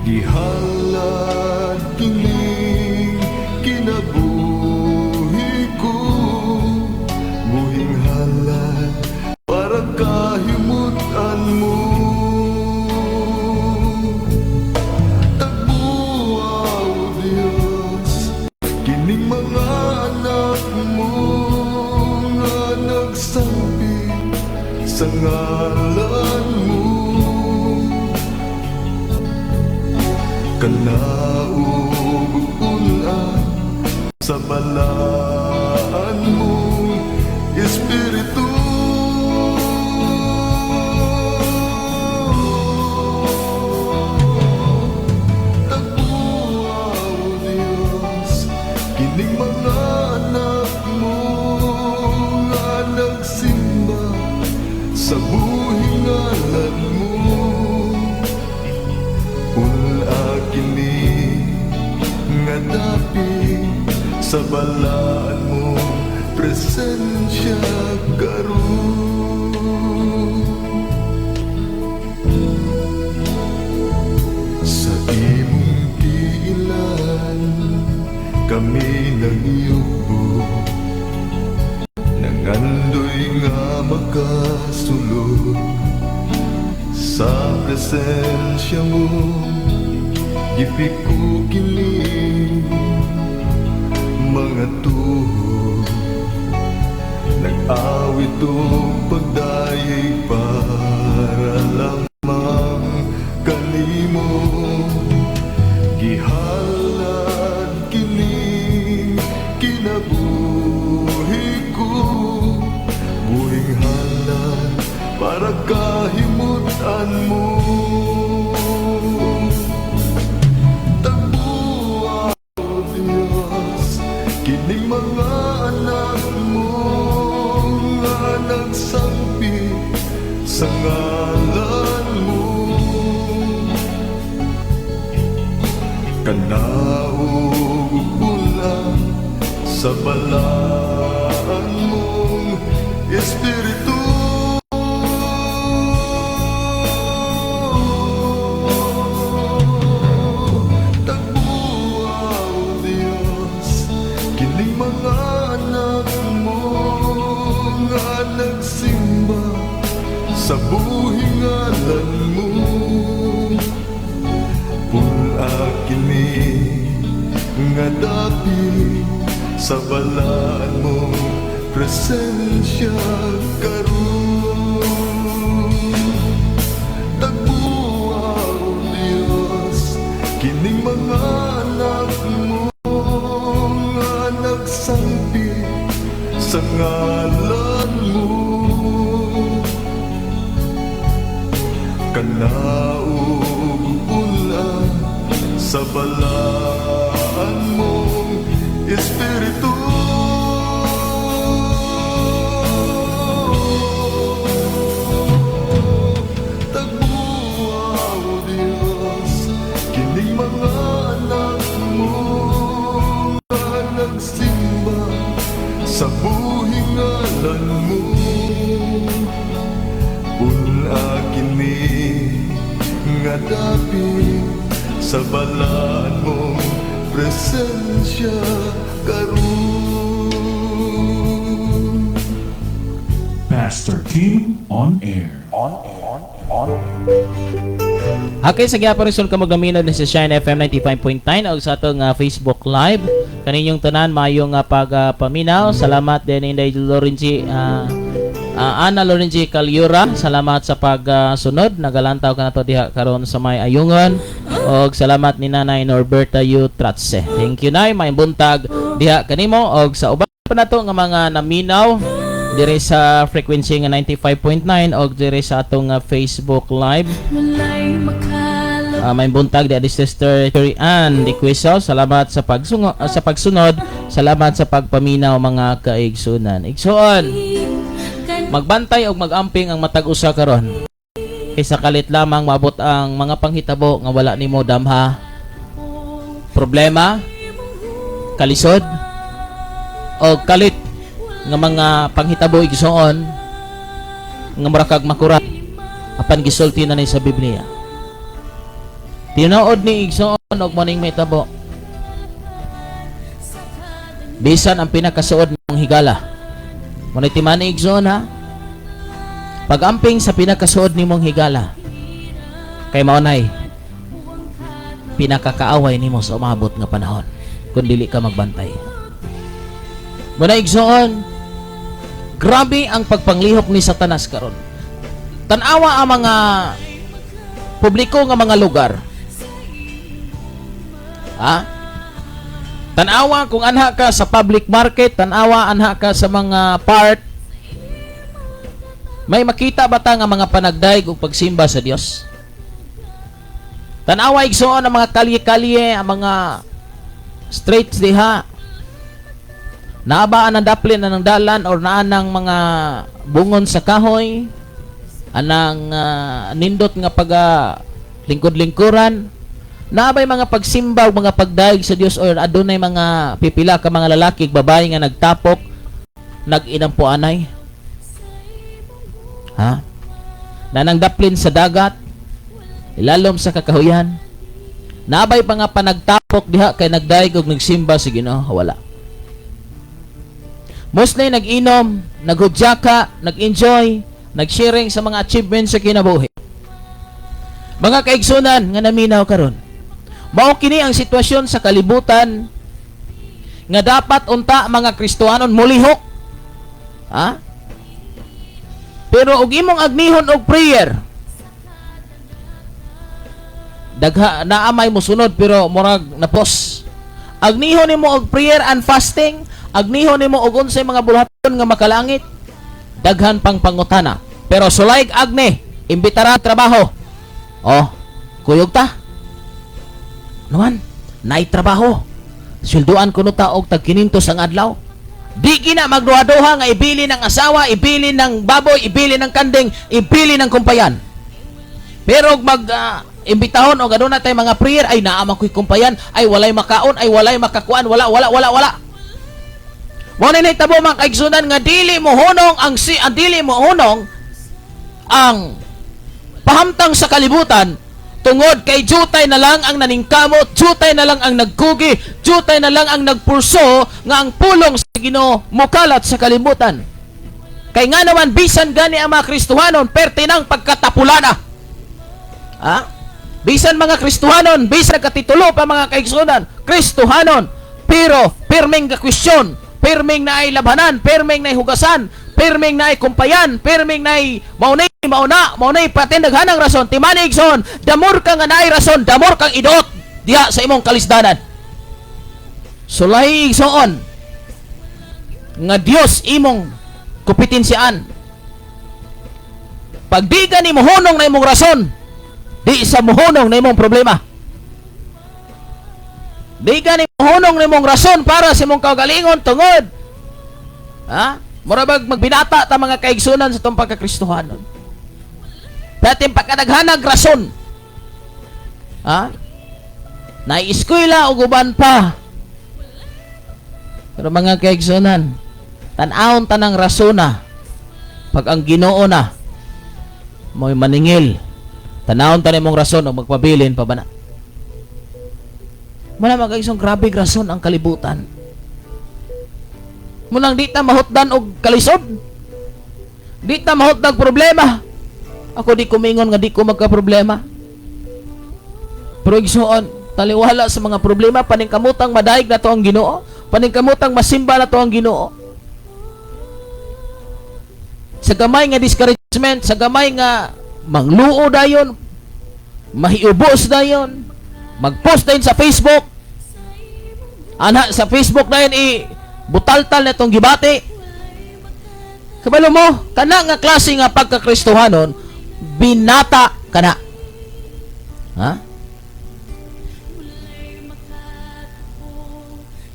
[SPEAKER 5] Gihalad kining kinabuhi ko, buhing halad para kahimutan mo. Tagbuaw Diyos kining mga anak mo nga nagsambit sa ngalan mo. Kanaugunan sa balaan mong Espiritu. Tagbuaw Diyos kining mga anak mo nga nagsimba sa buhing ngalan mo. Kini nga dapit sa balaan mo presensya karon. Sa imong tiilan kami nagyubo, nangandoy nga makasulod sa presensya mo. Gipig ko kini mga tuho, nag-awit o pagdayeg para lamang kanimo. Gihalad kining kinabuhi ko, buhing halad para kahimutan mo. Kining mga anak mo nga nagsampi sa ngalan mo. Kanaugunan sa balaan mong Espiritu. Nagsimba sa buhing ngalan mo, pula kini nga dapit sa balaan mo presensya karon. Tagbuaw Diyos ngalan mo. Kanauulan sa balaan mong Espiritu. Tagbuaw, Diyos, kining mga anak mo na nagsimba sa buhing ngalan mo. Kini nga dapit sa balaan mong presensya karon.
[SPEAKER 3] Pastor Tim on air.
[SPEAKER 4] Okay, sa gyapon rin ka maglaminod na sa Shine FM 95.9 o sa atong Facebook Live. Kaninyong tanan, mayong pagpaminaw. Salamat din Inday Lorenzi, Ana Lorenzi Calyura. Salamat sa pagsunod. Nagalantaw ka na to diha karon sa may ayungon. Og salamat ni Nanay Norberta Yu Tratse. Thank you, Nay. May buntag diha kanimo. Og sa uban pa na to nga mga naminaw dire sa frequency nga 95.9 og dire sa atong Facebook Live.
[SPEAKER 1] Walay makalab
[SPEAKER 4] May buntag di Sister Cherry Ann Di Queso. Salamat sa pagsunod. Salamat sa pagpaminaw mga kaigsunan. Igsuon, magbantay og magamping ang matag usa karon. Kaysa kalit lamang maabot ang mga panghitabo nga wala nimo damha. Problema, kalisod, o kalit nga mga panghitabo igsuon nga murakag makurat apan gisulti na ni sa Biblia. Tinuod ni igsoon og maning may tabo. Bisan ang pinakasuod mong higala. Munay timan ni igsoon ha. Pag-amping sa pinakasuod nimong higala. Kay maunay pinakakaaway nimo sa umabot nga panahon kung dili ka magbantay. Munay igsoon, grabe ang pagpanglihok ni Satanas karon. Tanawa ang mga publiko nga mga lugar. Ha? Tanawa kung anha ka sa public market, tanawa anha ka sa mga part. May makita ba ta nga mga panagdaig ug pagsimba sa Dios? Tanawa igsoon ang mga kalye-kalye, ang mga streets diha. Naabaan ang daplin na ng dalan or naan ng mga bungon sa kahoy, anang nindot nga lingkod-lingkuran. Naabay mga pagsimba, mga pagdaig sa Dios or adunay mga pipila ka mga lalaki, babae nga nagtapok, nag-inampuanay. Ha? Nanang daplin sa dagat, ilalom sa kakahuyan. Naabay pa nga panagtapok diha kay nagdaig og nagsimba sa Ginoo, wala. Mostly nag-inom, naghudyaka, nag-enjoy, nag-sharing sa mga achievements sa kinabuhi. Mga kaigsunan nga naminaw karon. Mao kini ang sitwasyon sa kalibutan nga dapat unta mga Kristohanon mulihok. Ha? Pero ug imong agnihon og prayer, dagha naamay mo sunod pero murag napos. Agnihon nimo og prayer and fasting, agnihon nimo og unsay mga bulaton nga makalangit, daghan pang pangutana. Pero sulaig agne, imbitara trabaho. Oh, kuyog ta. Numan, nay trabaho. Sweldoan kuno ta og tag 500 ang adlaw. Di gina magduha-duha nga ibili ng asawa, ibili ng baboy, ibili ng kanding, ibili ng kumpayan. Pero imbitahon o gano'n na tayo mga prayer, ay naama ko'y kumpayan, ay walay makaon, ay walay makakuan, wala. Muna na itabo mga kaigsunan nga dili mo hunong ang pahamtang sa kalibutan tungod kay jutay na lang ang naningkamot, jutay na lang ang nagkugi, jutay na lang ang nagpurso nga ang pulong sa Ginoo mukalat sa kalibutan. Kay nga naman bisan gani ang mga Kristohanon pertinang pagkatapulana. Ha? Bisan mga Kristohanon, bisan katitulo pa mga kaigsunan, Kristohanon, pero pirming ka kwestiyon, pirming na ay labanan, pirming na ay hugasan, pirming na ay kumpayan, pirming na ay maunay patindaghanang rason, timanig son, damor ka nga na ay rason, damor kang idot diya sa imong kalisdanan. Sulay igsoon, nga Dios imong kompetensyaan. Pag di ka ni mohunong na imong rason, di sa mohunong na imong problema. Di ka ni mohunong na imong rason para sa imong kaugalingon tungod. Ha? Murabag magbinata ta mga kaigsunan sa itong pagkakristohanon. Dating pagkadaghanag rason. Ha? Na-eskwela o guban pa. Pero mga kaigsunan, tan-aon tanang rasona pag ang Ginoo na mo'y maningil. Tanawon tayo mong rason o magpabilin pa ba na? Muna mag-isong grabe rason ang kalibutan. Munang di ta mahutdan og kalisod. Di ta mahutdan problema. Ako di kumingon nga di ko magka-problema. Pero igsoon, taliwala sa mga problema, paningkamutang madaig na to ang Ginoo. Paningkamutang masimba na to ang Ginoo. Sa gamay nga discouragement, sa gamay nga mangluo dayon, mahiubos dayon, mag-post dayon sa Facebook, ana sa Facebook dayon butaltal na itong gibati. Kabalo mo, kana nga klase nga pagkakristohanon, binata kana. Ha?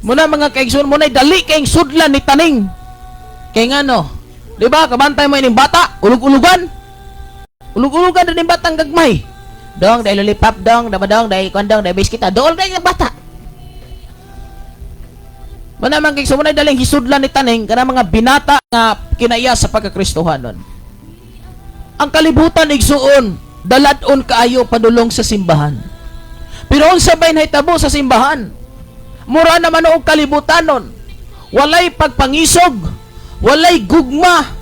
[SPEAKER 4] Muna mga kaigsoon, muna dali kayong sudlan ni taning. Kay nga no, di ba, kabantay mo ining bata, ulug-ulugan. Ulug-ulugan din yung batang gagmay. Dong, dahil lollipop, dong, damadong, dahil kondong, dahil biskita, doon dahil yung bata. Manamang kaysa mo na daling hisudlan ni taning kana mga binata nga kinaya sa pagkakristohanon. Ang kalibutan igsuon, daladon kaayo padulong sa simbahan. Pero unsa bay nahitabo sa simbahan? Mura naman og kalibutanon. Walay pagpangisog, walay gugma,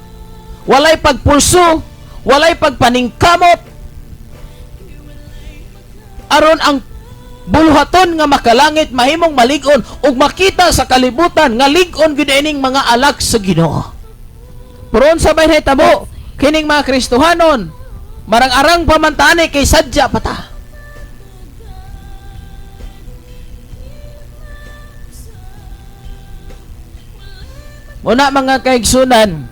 [SPEAKER 4] walay pagpulso, walay pagpaningkamot. Aron ang buluhaton nga makalangit mahimong malig-on ug makita sa kalibutan nga lig-on gid ining mga alak sa Ginoo. Pero unsa bay nahitabo kining mga Kristohanon marang-arang pamantani kay sadya pata. Muna mga kaigsunan,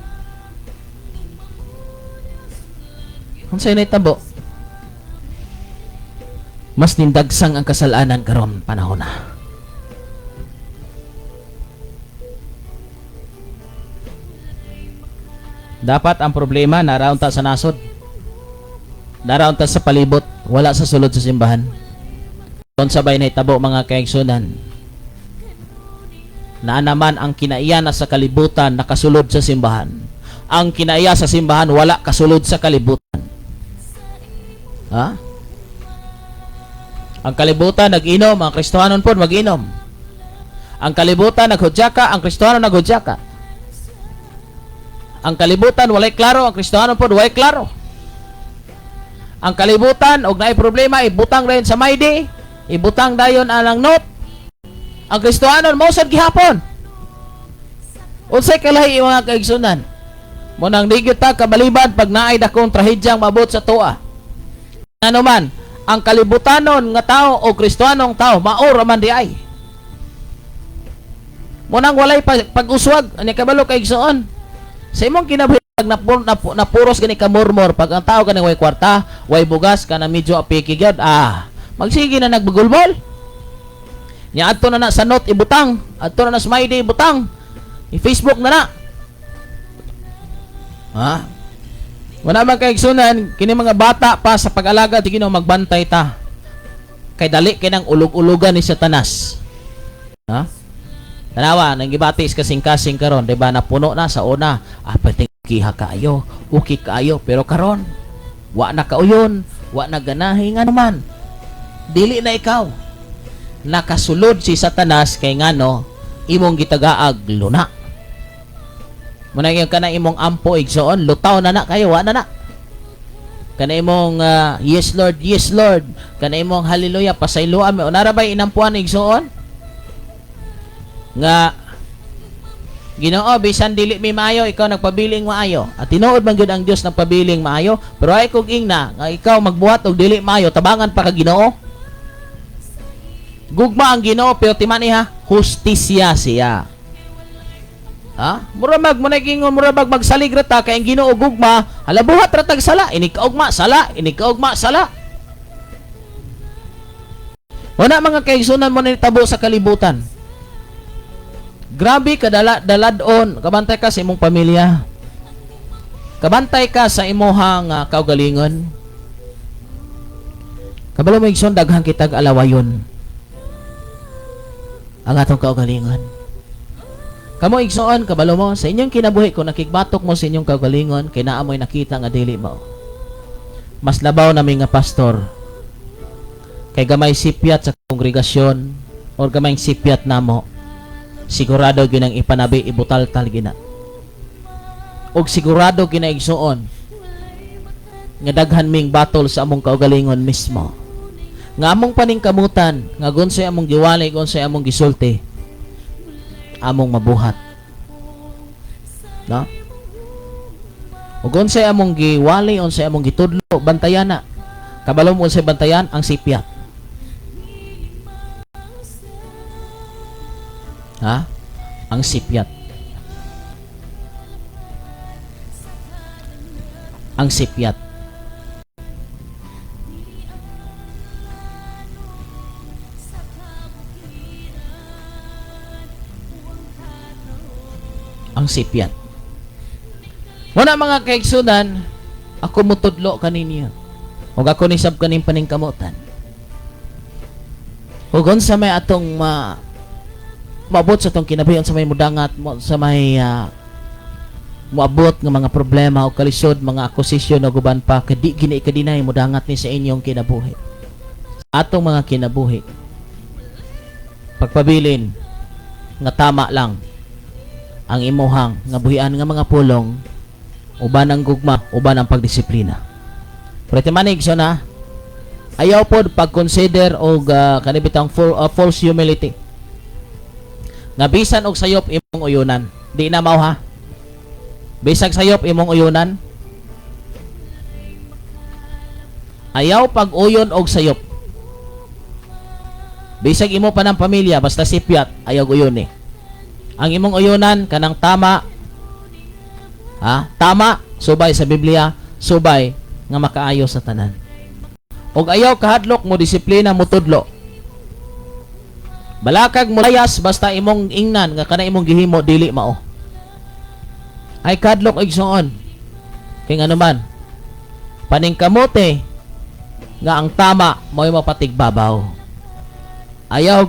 [SPEAKER 4] unsay nahitabo? Mas nindagsang ang kasalanan karon panahon na. Dapat ang problema naraon ta sa nasod. Naraon ta sa palibot, wala sa sulod sa simbahan. Doon sabay na itabo mga kaigsunan. Na naman ang kinaiya na sa kalibutan nakasulod sa simbahan. Ang kinaiya sa simbahan wala kasulod sa kalibutan. Ha? Ang kalibutan nag-inom, ang Kristohanon po mag-inom. Ang kalibutan naghudyaka, ang Kristohanon naghudyaka. Ang kalibutan walay klaro, ang Kristohanon po walay klaro. Ang kalibutan og naay problema ibutang dayon sa maydi, ibutang dayon alang note. Ang Kristohanon mo sad gihapon. Unsay kalahi mga kaigsunan? Mo nang digit ta kabaliban pag naay dakong trahedyang mabot sa tuwa. Ano man ang kalibutanon nga tao o Kristohanong tao maor man di ay. Munang walay pag-uswag ani kabalo kay igsoon. Sa imong kinabuhi pag napuros gani ka murmur pag ang tao kani way kwarta, way bugas kana medyo apiki gyud. Magsige na nagbugulbol. Nya adto na sa note ibutang, adto na sa my day ibutang. I-Facebook na na. Ha? Wala man kay igsunan kini mga bata pa sa pag-alaga di Ginoo magbantay ta. Kay dali kinang ulog-ulogan ni Satanas. Ha? Tanawa nang gibatis kasing-kasing karon, di ba napuno na sa una. Pwedeng kiha kaayo, uki kaayo, pero karon wa na kauyon, wa na ganahi nga naman. Dili na ikaw. Nakasulod si Satanas kay ngano imong gitagaag luna. Muna yung kana imong ampo igsoon, lutaw na na kayo, wa na na. Kana imong yes Lord, kana imong hallelujah, pasayloa mi. Onara bay inampuan igsoon? Nga, Ginoo, bisan dili mi maayo, ikaw nagpabiling maayo. At tinuod man gyud ang Dios nagpabiling maayo, pero ay kung ingna, nga ikaw magbuhat og dili maayo, tabangan pa ka Ginoo. Gugma ang Ginoo, pero timani ha, hustisya siya. Ha? Murabag mo nagingon murabag magsalig rata kay ang Ginoo gugma, hala buhat ratag sala, ini kaugma sala, ini kaugma sala. Wala mga kaigsunan mo na tabo sa kalibutan. Grabe ka daladon, kabantay ka sa imong pamilya. Kabantay ka sa imuhang kaugalingon. Kabalo mo igsoon daghang kitag alawayon. Ang atong kaugalingon. Kamo igsoon kabalo mo sa inyong kinabuhi kung nakigbatok mo sa inyong kaugalingon kay naa mo'y nakita nga dili mo. Mas labaw nami nga pastor. Kay gamay sipyat sa kongregasyon or gamay sipyat namo. Sigurado ginang ipanabi ibutal-tal gina. Og sigurado ginaigsuon nga daghan ming battle sa among kaugalingon mismo. Nga among paningkamutan, nga gunsay among giwalay, gunsay among gisulti, among mabuhat. No? O gunsay among giwalay, unsay among gitudlo, bantayan na. Kabalo mo unsay bantayan ang sipyat. Ha? Ang sipyat. Ang sipyat. Ang sipyat. Wala mga kaigsunan, ako mutudlo kaninyo. Huwag ako nisab kaning paningkamutan. Huwag sa may atong maabot sa itong kinabihan sa may mudangat, sa may muabot ng mga problema o kalisod, mga akusisyon o guban pa, kadi gini-kadinay mudangat ni sa inyong kinabuhi. Sa atong mga kinabuhi. Pagpabilin, nga tama lang, ang imuhang nga buhian nga mga pulong uban ang gugma, uban ang pagdisiplina. Pero manig so na ayaw pod pag-consider og kanibitang false humility. Nga bisan og sayop imong uyunan. Di na mao ha. Bisag sayop imong uyunan. Ayaw pag-uyon og sayop. Bisag imo pa ng pamilya basta sipyat ayaw uyon eh. Ang imong uyunan kanang tama. Ha? Tama subay sa Biblia, subay nga makaayo sa tanan. Og ayaw kahadlok mo disiplina mo tudlo. Balakag mo layas basta imong ingnan nga kana imong gihimo dili mao. Ay kadlok igsoon. Kay ngano man paningkamote nga ang tama mo'y mapatigbabaw. Ayaw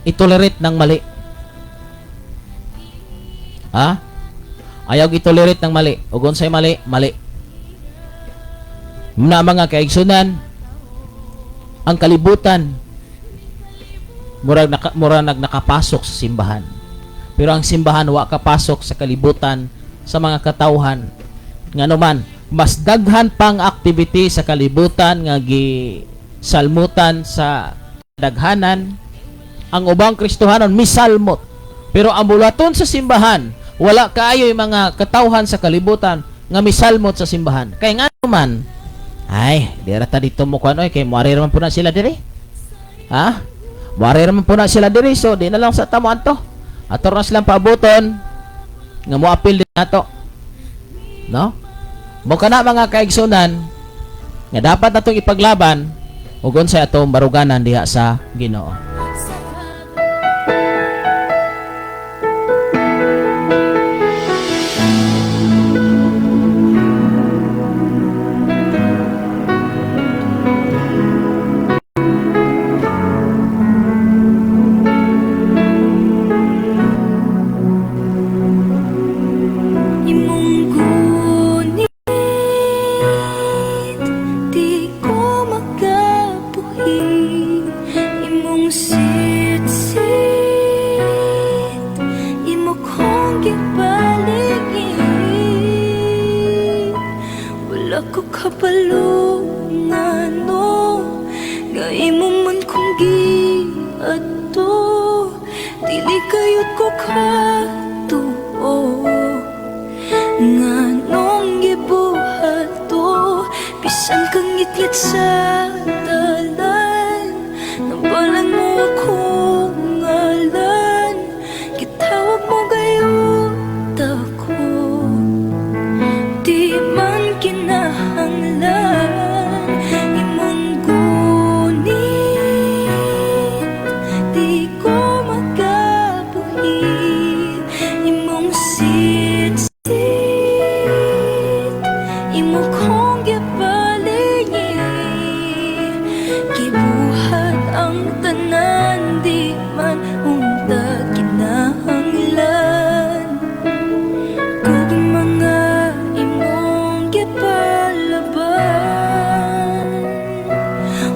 [SPEAKER 4] itolerate ng mali. Ha? Ayaw itolerate ng mali. O unsay mali, mali. Na mga kaigsunan, ang kalibutan murag nakapasok sa simbahan. Pero ang simbahan wa kapasok sa kalibutan sa mga katawhan. Ngano man, mas daghan pang activity sa kalibutan nga gisalmutan sa daghanan. Ang ubang Kristohanon misalmot. Pero ang bulaton sa simbahan, wala kaayo yung mga katawhan sa kalibutan nga misalmot sa simbahan. Kaya nga naman, ay, di rata dito mo kuan oy kay muari raman po na sila diri. Ha? Muari raman po na sila diri, so di na lang sa tamo anto. Ator na silang paaboton nga mo apil din nato. No? Mo kana mga kaigsunan nga dapat natong ipaglaban ug unsay atong baruganan diha sa Ginoo.
[SPEAKER 1] Imong gunit, di ko makabuhi. Imong sit-sit, imo kong gipaligid. Wala ko kabalungan, no, nga imo man kong giadto. Dili kayot ko katuo nga nung gibuhat to, bisan kang ngit-ngit sa dalan, nabalan mo akong ngalan, gitawag mo gayon ang tanan, di man unta kinahanglan. Kung mga imong gipalaban,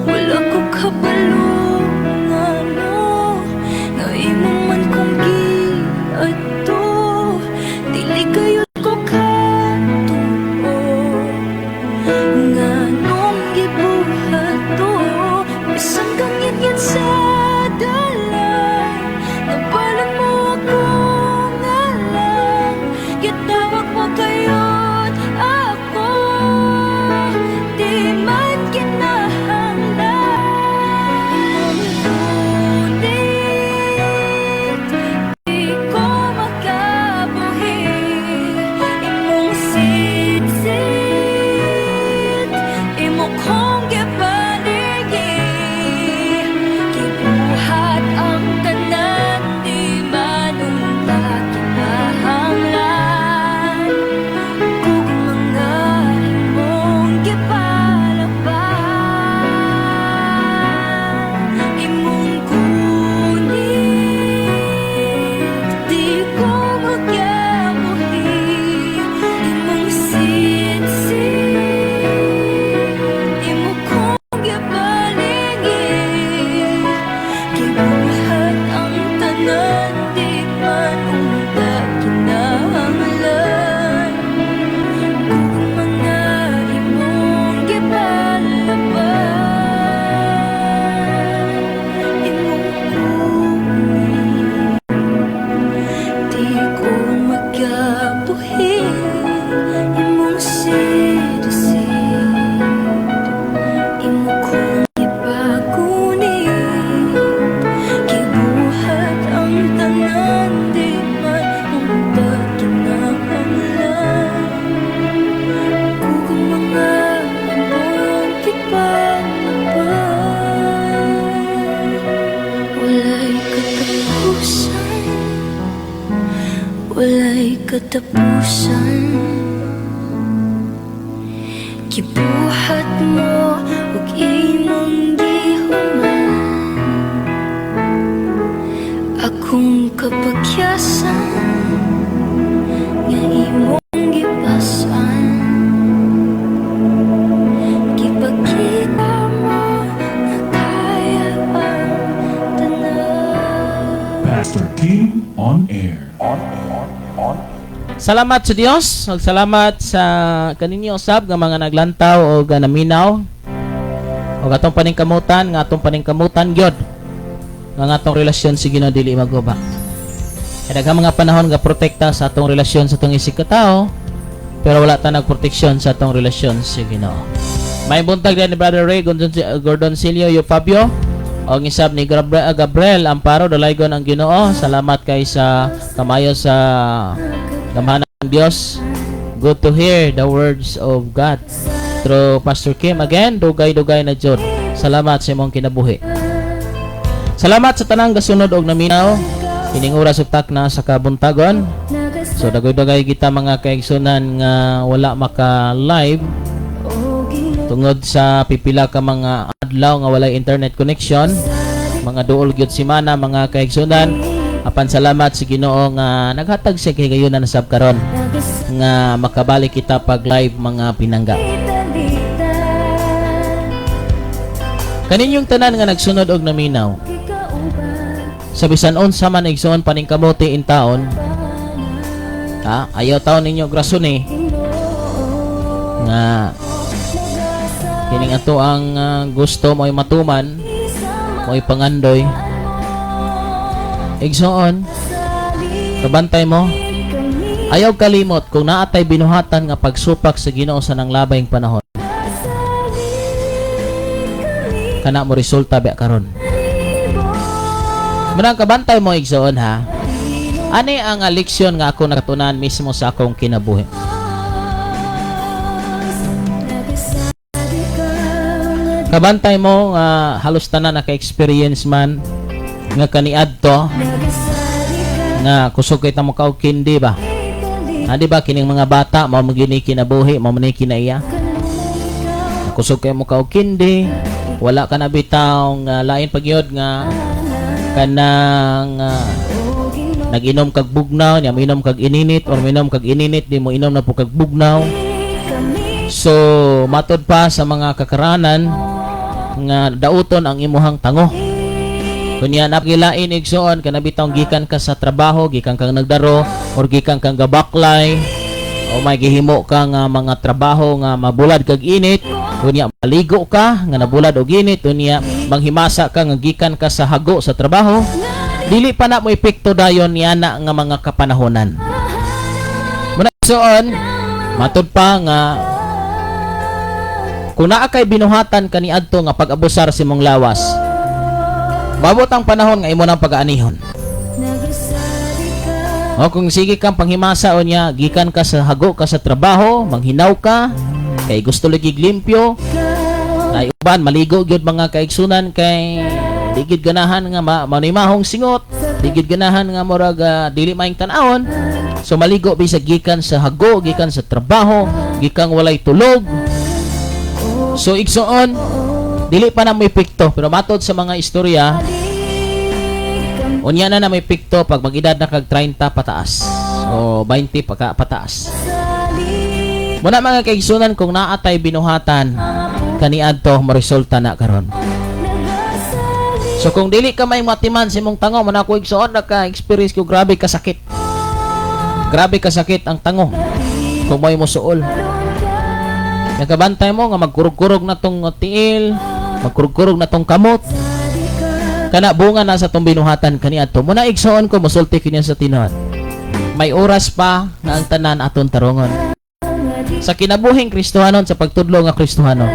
[SPEAKER 1] wala ko kabalo nga nga imong man kong giadto, dili kayo ko katuo. Nga nung gibuhat to, bisan kang yan sa dalan, nabalan mo akong alam, gitawag mo kayo't ako, di man kinahanglan. Ngunit di ko makabuhi, imong sit-sit, imo kong gibaligi, gibuhat ang tanan, di man unta kinahanglan. Kung mga imong gipalaban, imong kunit, di ko magyabuhi, imong sit-sit, imo kong gibaligi, gibuhat ang tanan, di man unta kinahanglan. Kung mga imong gipalaban, imong kunit, di ko magyabuhi, imong sit-sit, imo kong ipagunit, gibuhat ang tanan, di man unta kinahanglan. Kung mga imong gipalaban, walay katapusan, walay katapusan. Gibuhat mo ug imong gihuman, akong kapagyasan nga imong gipasan. Gipakita mo na kaya ang tanan.
[SPEAKER 3] Pastor Kim on air.
[SPEAKER 4] Salamat sa Dios, ug salamat sa kaninyo usab nga mga naglantaw o naminaw. O atong paningkamutan nga atong paningkamutan gyud nga atong relasyon sa Ginoo dili maguba. Kaya daghang mga panahon nga protekta sa atong relasyon sa atong isig ka tao, pero wala ta nagproteksyon sa atong relasyon sa Ginoo. May buntag din ni Brother Ray Gordoncillo yo Fabio o isab ni Gabriel Amparo dalaygon ang Ginoo. Salamat kay sa kamayo sa gamhanan ng Dios. Good to hear the words of God through Pastor Kim. Again, dugay-dugay na jud. Salamat sa imong kinabuhi. Salamat sa tanang gasunod og naminaw. Kining oras ug takna sa kabuntagon. So dagay-dagay kita mga kaigsunan nga wala maka-live tungod sa pipila ka mga adlaw nga walay internet connection. Mga duol gyud semana mga kaigsunan. Apan salamat sa Ginoo nga naghatag siya kay gayunan sab karon nga makabalik kita pag live mga pinangga. Kaninyong tanan nga nagsunod og naminaw. Sa bisan unsa man igsuon paning kamote in taon. Ayaw taon ninyo grason nga kining ato ang gusto mo'y matuman, mo'y pangandoy. Igsoon, kabantay mo. Ayaw kalimot kung naatay binuhatan nga pagsupak sa Ginoo sa nang labayng panahon. Kana mo resulta ba karon? Manang kabantay mo igsoon ha. Ani ang leksyon nga ako nakatunan mismo sa akong kinabuhi. Kabantay mo halos tanan naka-experience man nga kaniadto nga kusog kay ta mo ka og kindi ba? Di ba kining mga bata mao magini kinabuhi, mao man kinaiya. Kusog kay mo ka og kindi, wala ka na bitaw nga lain pagyod nga kanang nag-inom kag bugnaw, niya minom kag ininit or minom kag ininit di mo inom na po kag bugnaw. So matod pa sa mga kakaranan nga dauton ang imuhang tango. Kunya nakilain igsoon kana bitaw gikan ka sa trabaho, gikan kang nagdaro or gikan kang gabaklay o may gihimo ka nga mga trabaho nga mabulad kag init, kunya maligo ka nga nabulad og init, kunya manghimasa ka nga gikan ka sa hago sa trabaho, dili pa na mo epekto dayon yana nga mga kapanahonan. Muna igsoon matud pa nga kung naa kay binuhatan kaniadto nga pag-abusar sa imong lawas, babot ang panahon nga imo nang pag-aanihon. O kung sige kang panghimasa o niya, gikan ka sa hago ka sa trabaho, manghinaw ka, kay gusto lagi limpyo, ay uban, maligo gyud mga kaigsunan kay digid ganahan nga manimahong singot, digid ganahan nga murag dili maing tan-awon. So maligo bisag gikan sa hago, gikan sa trabaho, gikan walay tulog. So igsoon, dili pa na may epekto, pero matod sa mga istorya, unya na may epekto pag mag-edad na kag 30 pataas o 20 pataas. Muna mga kaigsunan, kung naatay binuhatan kaniadto maresulta na karon. So kung dili ka may matiman sa imong tango, muna ko igsuon naka-experience ko grabe kasakit. Grabe kasakit ang tango kung may musuol. Nakabantay mo nga magkurog-kurog na tong tiil, magkurog-kurog na tong kamot. Kana bunga na sa tong binuhatan kaniadto. Muna igsoon ko mosulti kanya sa tinuod. May oras pa na ang tanan aton tarungon. Sa kinabuhing Kristohanon, sa pagtudlo nga Kristohanon,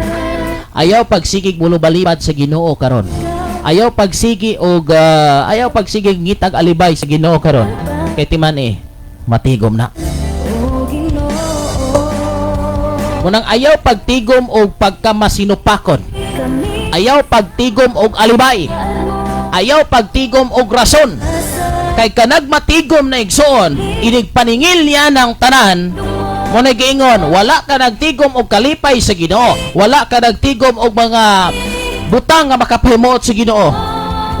[SPEAKER 4] ayaw pagsigig bulubalibad sa Ginoo karon. Ayaw pagsigi og ayaw pagsigig ngitag alibay sa Ginoo karon. Kay timan matigom na. Munang ayaw pagtigom og pagkamasinupakon. Ayaw pagtigom og alibay. Ayaw pagtigom og rason. Kay kanag matigom na igsoon, inig paningil niya ng tanan, mo nagiingon, wala ka nagtigom og kalipay sa Ginoo. Wala ka nagtigom og mga butang nga makapahimuot sa Ginoo.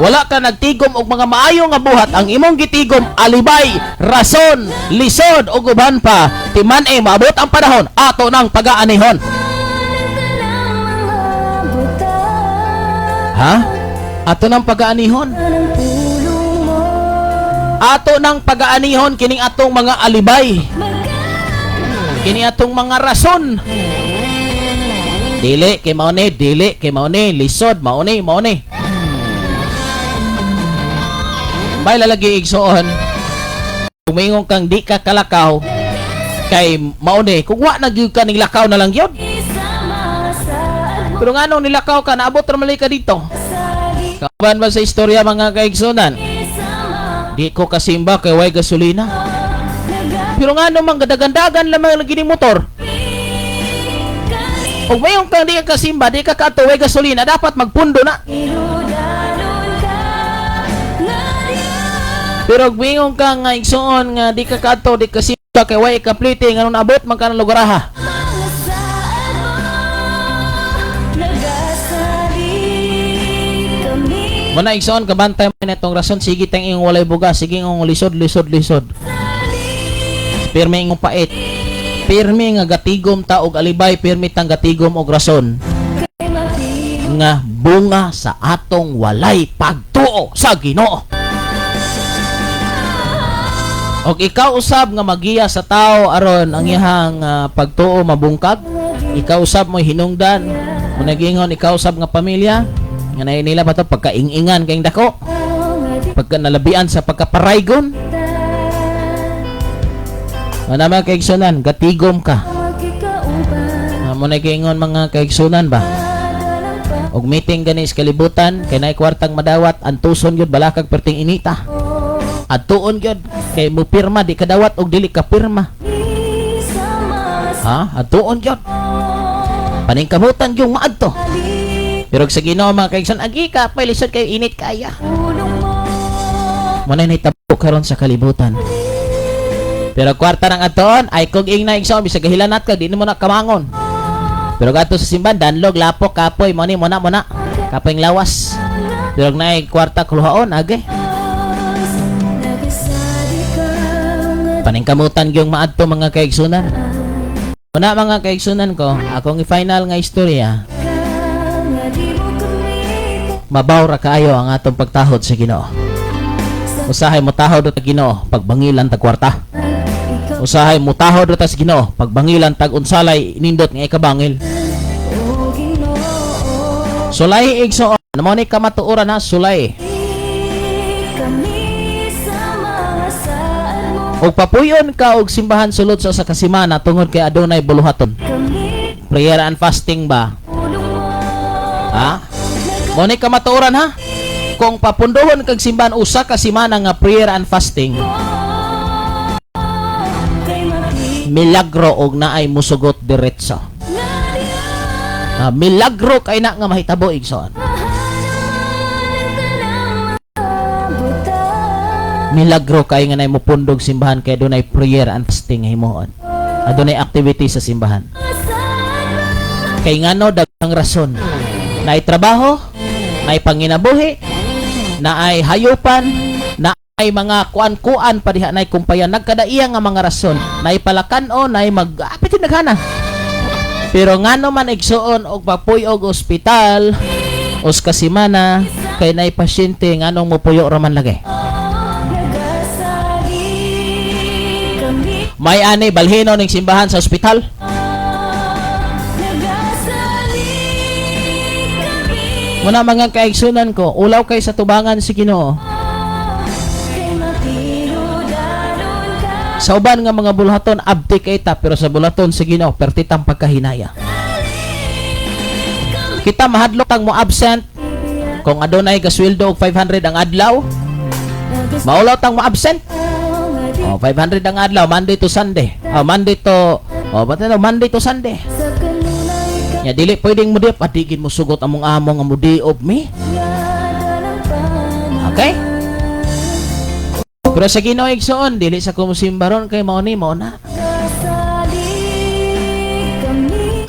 [SPEAKER 4] Wala ka nagtigom og mga maayo nga buhat. Ang imong gitigom alibay, rason, lisod o uban pa. Timan maabot ang panahon ato nang pag-aanihon. Ha? Ato nang pag-aanihon? Ato nang pag-aanihon kining atong mga alibay. Kini atong mga rason. Dili kay mao ni, lisod mao ni. Bay lalagi igsoon. Kung mayong kang di ka kalakaw kay mao ni, kung wa na gyud ka ning lakaw na lang gyud. Pero nganong nilakaw ka, naabot ra malay ka dito. Kaban ba sa istorya mga kaigsunan? Di ko kasimba kay way gasolina. Pero nganong manggadandagan lamang lagi ni motor. Kung mayong kang di ka kasimba, di ka kato way gasolina, dapat magpundo na. Pero gawin ka nga igsoon nga di ka kato, di ka simba kay way complete nga nung naabot man ka ng lugaraha. Muna igsoon kabantay mo na itong rason, sige tayong iyong walay buga, sige iyong lisod. Pirmi iyong pait, pirmi nga gatigom ta og alibay, pirmi tang gatigom og rason nga bunga sa atong walay pagtuo sa Ginoo. Og ikaw usab nga magiya sa tao aron ang iyang pagtuo mabungkag, ikaw usab mo hinungdan, mo nagingon ikaw usab nga pamilya nga nay nila pa to pagkaingingan kayong dako, pagka nalabian sa pagkaparaygon. Ano mga kaigsunan, gatigom ka. Mo nagingon mga kaigsunan ba? Og meeting ganis kalibutan kay nay kwartang madawat, antuson gyud balakag perting inita. At tuon gyud kay mo pirma di kadawat og dili ka pirma. Ha? At tuon gyud. Paningkamutan yung maadto. Pero sa Ginoo mga kaigsunan, agi ka pay lisod kay init kaya. Mo na nitabo karon sa kalibutan. Pero kwarta nang atoon ay kung ing na igsoon bisag hilanat ka di mo na kamangon. Pero gato sa simbahan danlog lapok kapoy mo na. Kaping lawas. Pero na kwarta kuluhaon, age. Paningkamutan yung maadto mga kaigsunan. Una mga kaigsunan ko, akong i-final nga istorya. Mabaw ra kaayo ang atong pagtahod sa Ginoo. Usahay mo tahod sa Ginoo pagbangilan tag kwarta. Usahay mo tahod sa Ginoo pagbangilan tag unsalay nindot nga ikabangil. Sulay igsoon, namo ni kamatuoran na sulay. Og papuyon ka og simbahan sulod sa kasimana tungod kay adunay buluhaton. Prayer and fasting ba? Ha? Mo ni kamatuoran ha? Kung papundohon kag simbahan usa ka semana nga prayer and fasting, milagro og naay musugot diretso. Milagro kay na nga mahitabo igsoon. Milagro kay nga nay mupundog simbahan kay dunay prayer and fasting himuon. Adunay activity sa simbahan. Kay ngano daghang rason. Naay trabaho, naay panginabuhi, naay hayupan, naay mga kuan-kuan pa diha naay kumpayan nagkadaiya nga mga rason. Naay palakano, naay mag-apit naghana. Pero ngano man igsuon og papuy og ospital, os kasimana kay naay pasyente nganong mopuyo ra man lagi. May ani balhino ning simbahan sa ospital. Muna mga kaigsunan ko, ulaw kay sa tubangan si Ginoo. Sa uban nga mga bulaton abdi kay ta, pero sa bulaton si Ginoo pertitang pagkahinaya. Kita mahadlok tang mo absent kung adunay gasweldo og 500 ang adlaw. Maulaw tang mo absent. 500 ang adlaw, Monday to Sunday. Monday to Sunday. Ya dili pwedeng mo diop adigin mo sugot among among nga mo diop mi. Okay? Pero sa Ginoo igsoon dili sa kumusimbaron kay mao ni mao na.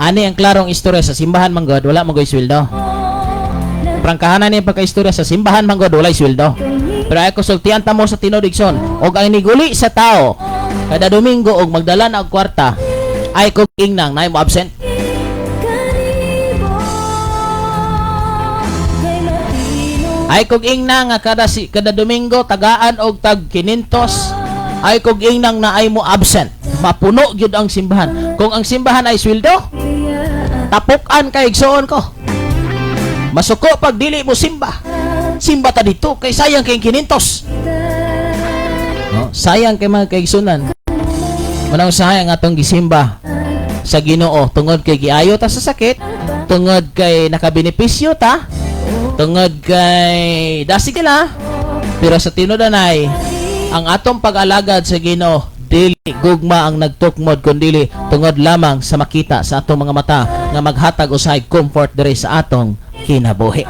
[SPEAKER 4] Ani ang klarong istorya sa simbahan manggod wala mo goy sweldo. Prangkahanan ni pagka-istorya sa simbahan manggod wala sweldo. Pero ay konsultihan ta mo sa tinuod igsoon og ang niguli sa tao kada Domingo og magdala na og kwarta ay kung ingnang nay mo absent. Ay kung ingnang nga kada Domingo tagaan og tag 500 ay kung ingnang na ay mo absent. Mapuno gyud ang simbahan. Kung ang simbahan ay sweldo, tapukan kay igsoon ko. Masuko pag dili mo simba. Simba ta dito kay sayang kay 500. No, sayang kay mga kaigsunan. Manang sayang atong gisimba sa Ginoo tungod kay giayo ta sa sakit, tungod kay nakabenepisyo ta, tungod kay dasig nila. Pero sa tinuod-anay, ang atong pag-alagad sa Ginoo dili gugma ang nagtukmod kundi tungod lamang sa makita sa atong mga mata nga maghatag usahay comfort diri sa atong kinabuhi.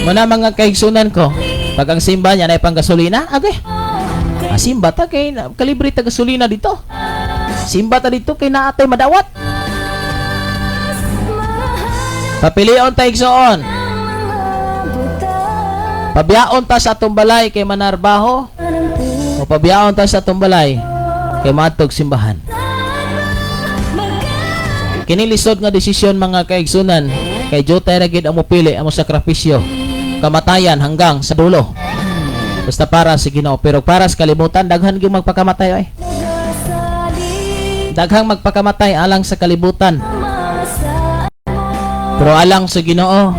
[SPEAKER 4] Muna mga kaigsunan ko, pag ang simba niya na panggasolina, okay. Simba ta kay kalibre ta gasolina dito. Simba ta dito kay naatay madawat. Papilion ta igsoon. Pabiyaon ta sa atong balay kay manarbaho o pabiyaon ta sa atong balay kay matog simbahan. Kini lisod nga desisyon mga kaigsunan kay jotay ra gid ang mopili ang sakripisyo. Kamatayan hanggang sa dulo. Basta para sa Ginoo, pero para sa kalibutan daghan gyud magpakamatay ay. Daghang magpakamatay alang sa kalibutan. Pero alang sa Ginoo,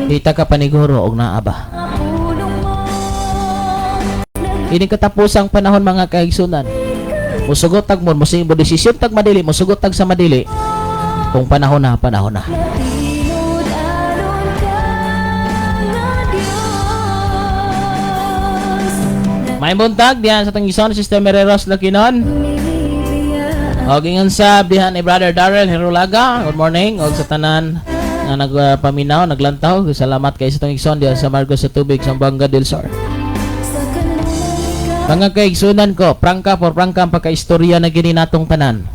[SPEAKER 4] kita ka paniguro og naaba. Ini katapusang panahon mga kaigsunan. Musugot tag mo mo desisyon tag madili, musugot tag sa madili. Kung panahon na. May buntag diyan sa tangison Sister Mereros Lakinon. Og ingon sa dihan ni Brother Darrell Herulaga. Good morning og sa tanan nga nagpaminaw, naglantaw. Salamat kay sa tangison diyan sa Marcos sa Tubig sa Banga del Sur. Mga kaigsunan ko, prangka por prangka ang pagkaistorya na gini natong tanan.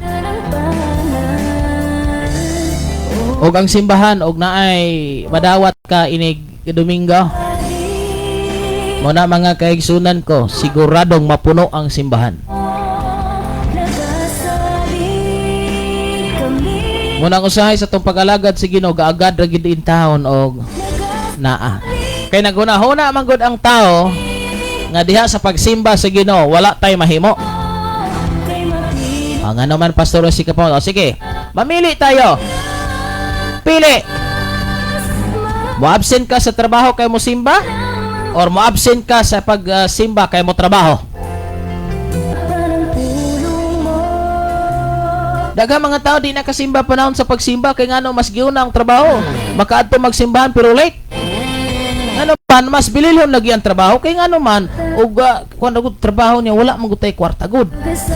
[SPEAKER 4] Og ang simbahan og naay madawat ka inig Domingo. Muna mga kaigsunan ko, siguradong mapuno ang simbahan. Muna ang usahay sa itong pag-alagad si Ginoo, gaagad ra gid in taon og naa. Kay nagunahuna man gud ang tao nga diha sa pagsimba sa Ginoo, wala tay mahimo. Ang ano man pastor si Kapon, o sige, mamili tayo. Pili. Mo absent ka sa trabaho kay mo simba or mo absent ka sa pagsimba kay mo trabaho. Daghang mga tao di nakasimba panahon sa pagsimba kay ngano mas giuna ang trabaho. Makaadto magsimbahan pero late. Ano man mas bililhon lagi ang trabaho kay ngano man ug kun gud trabaho niya wala man gud tay kwarta gud.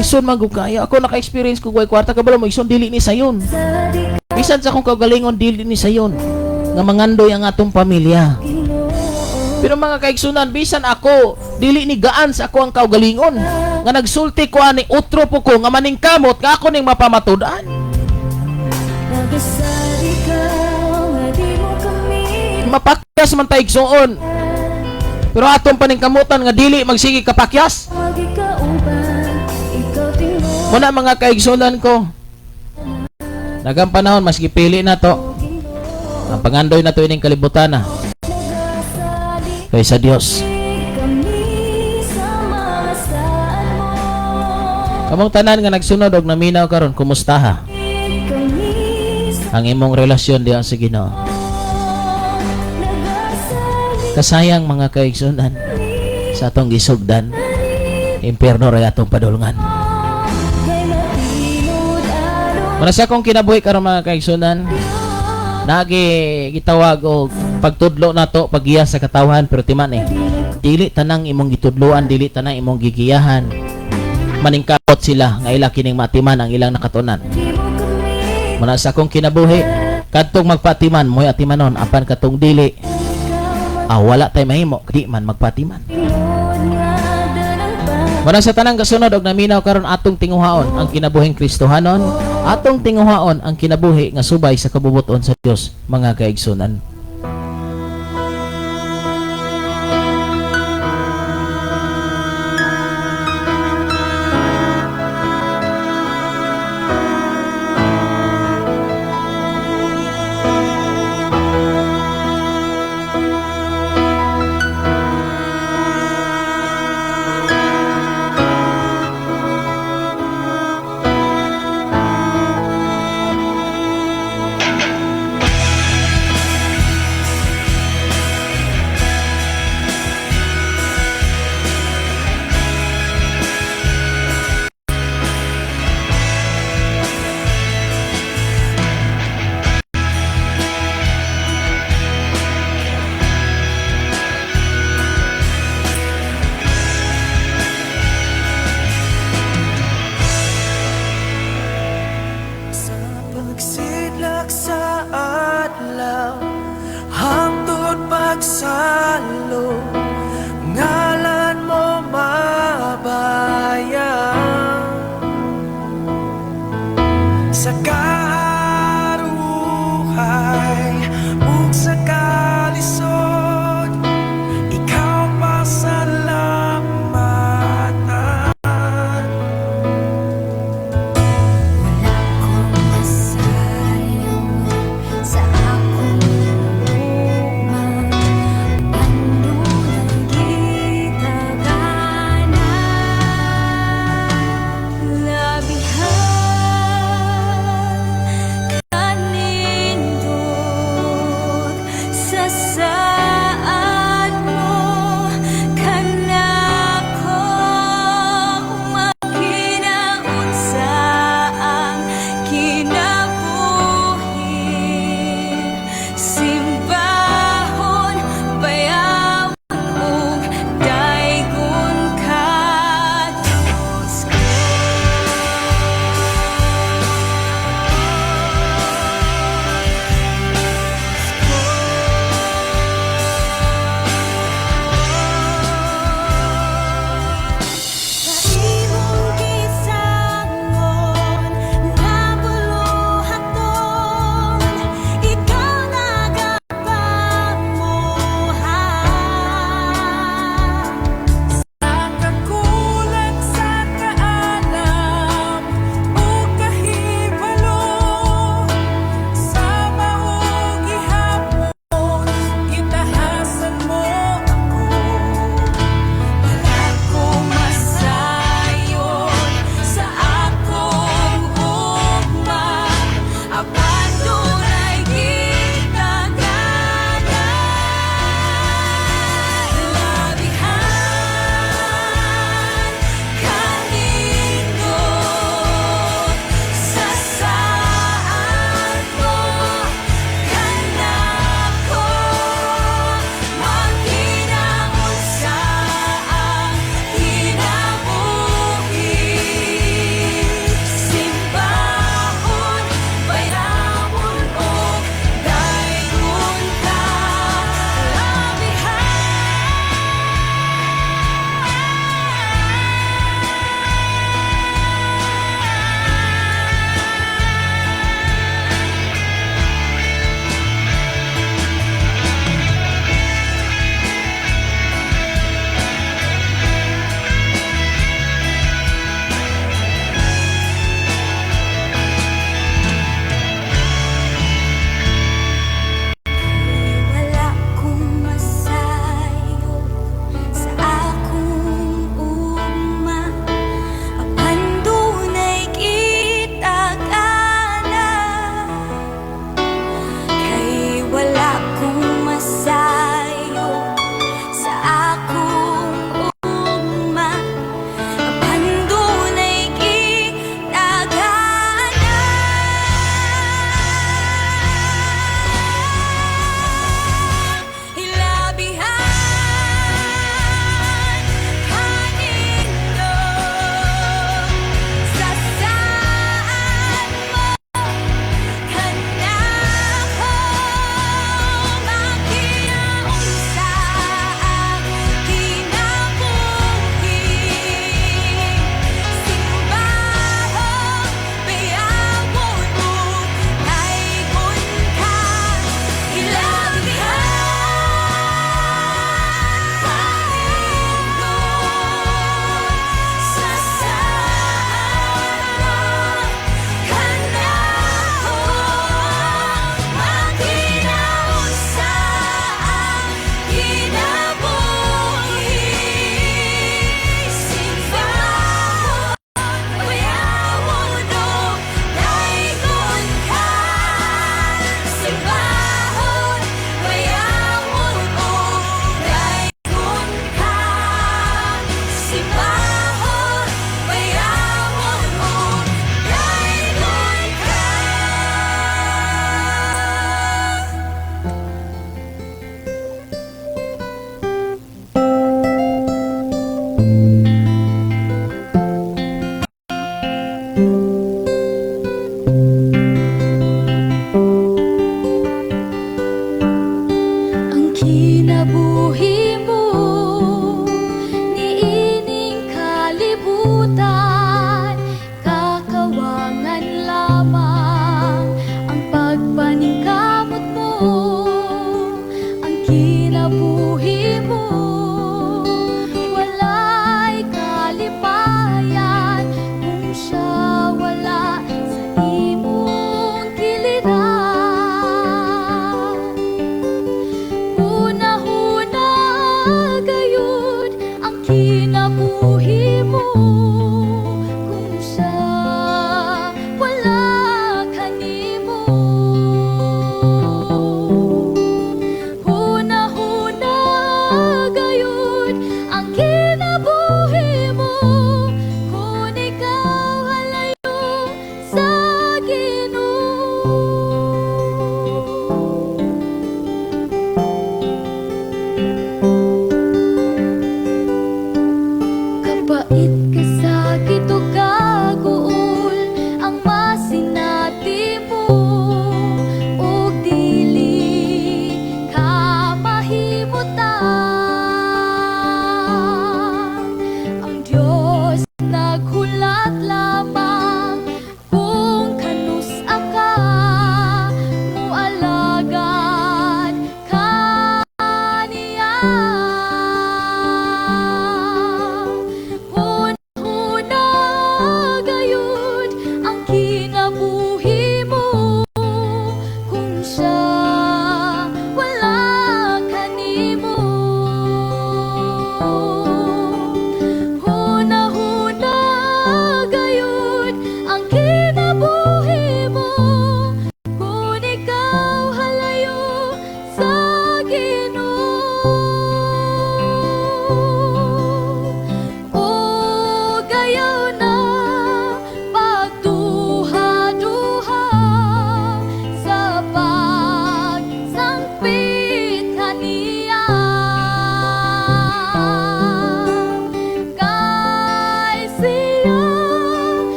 [SPEAKER 4] Ison man gud kaya ako naka-experience ko way kwarta kabalo mo ison dili ni sayon. Bisan sa akong kagalingon dili ni sayon nga mangandoy ang atong pamilya. Pero mga kaigsunan, bisan ako dili ni gaan sa ako ang kaugalingon nga nagsulti ko ani utro po ko nga maning kamot nga ako ning mapamatud-an. Mapakyas man ta igsuon. Pero atong paningkamutan nga dili magsigi kapakyas. Muna mga kaigsunan ko, nagang panahon mas gipili na to ang pangandoy na to ining kalibutan na kay sa Dios. Kamong tanan nga nagsunod og naminaw karon, kumusta ha? Ang imong relasyon diha sa Ginoo. Kasayang mga kaigsunan sa atong gisugdan, impierno ra atong padulngan. Manasa kong kinabuhi karon mga kaigsunan, nagi gitawag og pagtudlo nato paggiya sa katawhan, pero timan dili tanang imong gitudloan, dili tanang imong gigiyahan. Maningkapot sila nga ila kining matiman ang ilang nakatunan. Muna sa akong kinabuhi, kadtong magpatiman mo'y atimanon, apan katong dili wala tay mahimo di man magpatiman. Muna sa tanang kasunod og naminaw karon atong tinguhaon ang kinabuhing Kristohanon, atong tinguhaon ang kinabuhi nga subay sa kabubuton sa Dios, mga kaigsunan.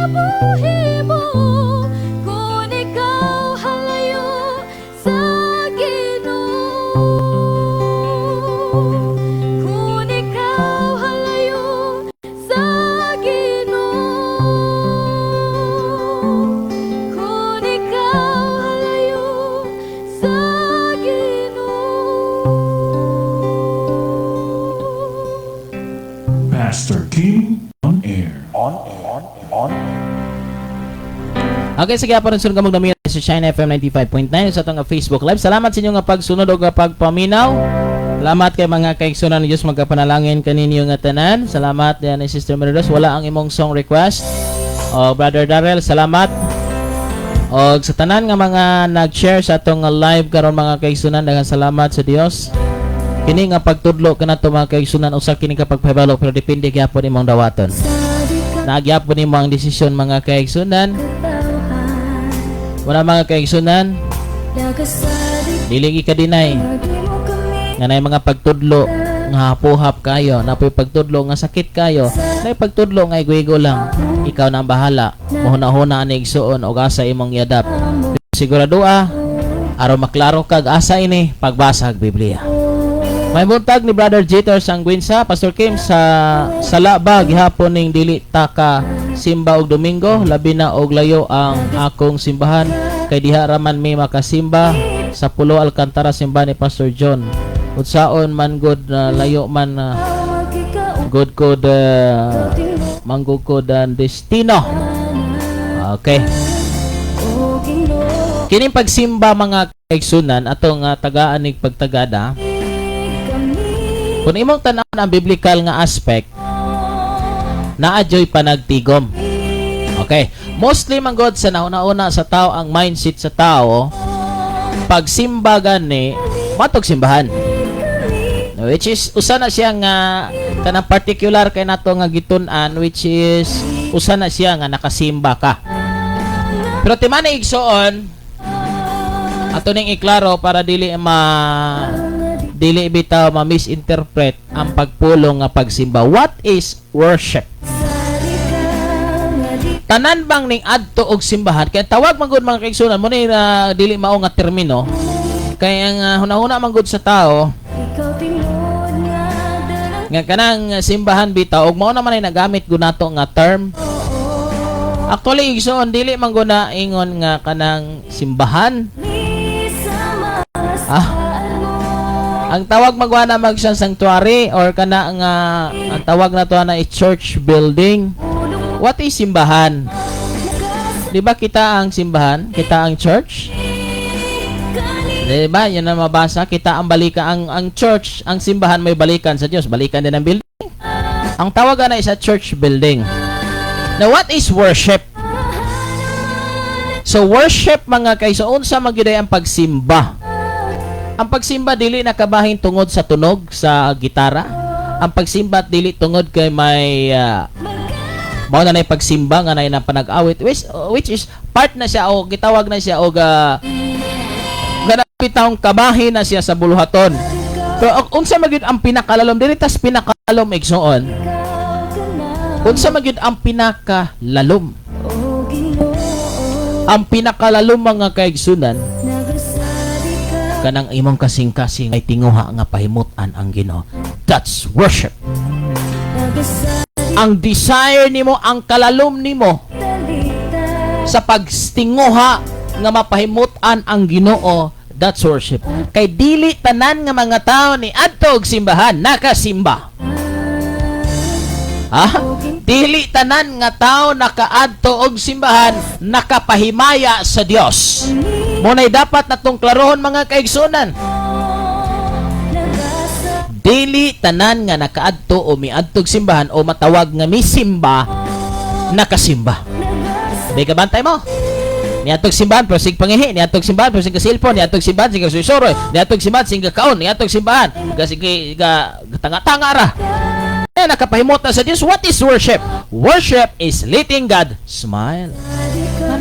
[SPEAKER 1] buhi mo kung ikaw halayo sa Ginoo. Kung ikaw halayo sa Ginoo. Kung ikaw halayo sa Ginoo.
[SPEAKER 3] Pastor King on air.
[SPEAKER 4] Okay, sige po rin sunod ka magdamihan sa Shine FM 95.9 sa itong Facebook Live. Salamat sa inyo nga pagsunod o nga pagpaminaw. Salamat kay mga kaigsunan ni Diyos magkapanalangin kaninyo nga tanan. Salamat yan ni Sister Meridos. Wala ang imong song request. O Brother Darrell, salamat. O sa tanan nga mga nag-share sa itong live karon mga kaigsunan, daghang salamat sa Dios. Kini nga pagtudlo kanato mga kaigsunan usa kini ka pagpahibalo pero depende gyapon imong dawaton. Nagyapon nimo ang desisyon mga kaigsunan. Wala mga kaigsunan, dili ka dinay nga nay mga pagtudlo nga hapuhap kayo, napoy pagtudlo nga sakit kayo, nay pagtudlo nga igwigo lang. Ikaw na ang bahala. Mohuna-huna ani igsuon og asa imong yadap. Sigurado aron maklaro kag asa ini pagbasa og Biblia. May buntag ni Brother Jeter Sanguinsa, Pastor Kim sa sala gihapon ning dili ta ka simba og Domingo, labi na og layo ang akong simbahan kay diha raman may makasimba sa Pulo Alcantara simbahan ni Pastor John. Utsaon man good layo man good good manggod ko dan destino. Okay. Kining pagsimba mga kaigsunan atong tagaan ning pagtagada. Kung imong tan-awon ang biblical nga aspect, naadyoy panagtigom. Okay. Mostly man God sa nauna-una sa tao ang mindset sa tao, pagsimba gani matog simbahan. Which is usa na siya nga kanang particular kay nato nga gitun-an, which is usa na siya nga nakasimba ka. Pero timana igsoon ato ning iklaro para dili bitaw ma-misinterpret ang pagpulong nga pagsimba. What is worship? Tanan bang ning adto og simbahan kay tawag man gud mga kaigsunan mo ni dili mao nga termino kay ang hunahuna man gud sa tao nga kanang simbahan bitaw og mao naman ay nagamit gud nato nga term. Actually igsoon dili man gud na ingon nga kanang simbahan. Ang tawag magwana magsang sanctuary or kana nga ang tawag na to na church building. What is simbahan? Di ba kita ang simbahan? Kita ang church? Di ba? Yan ang mabasa. Kita ang balikan. Ang church, ang simbahan may balikan sa Diyos. Balikan din ang building. Ang tawag na is a church building. Now, what is worship? So, worship mga kaiso, unsa magiday ang pagsimba. Ang pagsimba dili nakabahin tungod sa tunog sa gitara. Ang pagsimba dili tungod kay may mao na nay pagsimba nga nay na panag-awit which is part na siya o gitawag na siya og ganapitang kabahin na siya sa buluhaton. Pero unsa magyud ang pinakalalom dili tas pinakalalom igsoon. Unsa magyud ang pinakalalom? Ang pinakalalom mga kaigsunan kanang imong kasing-kasing ay tinguha nga pahimutan ang Ginoo. That's worship. Ang desire nimo, ang kalalom nimo sa pagtinguha nga mapahimutan ang Ginoo, that's worship. Kay dili tanan nga mga tao ni adto og simbahan nakasimba. Dili tanan nga tao nakaadto og simbahan nakapahimaya sa Dios. Muna'y dapat natong klarohon mga kaigsunan. Dili tanan nga nakaadto o miadtog simbahan o matawag nga misimba nakasimba. Di ka bantay mo? Niadtog simbahan pero sig pangihi, niadtog simbahan pero sig kasilpon, niadtog simbahan sig susoroy, niadtog simbahan sig kaon, niadtog simbahan sig tanga-tanga ra. Nakapahimot na sa Diyos. What is worship? Worship is letting God smile.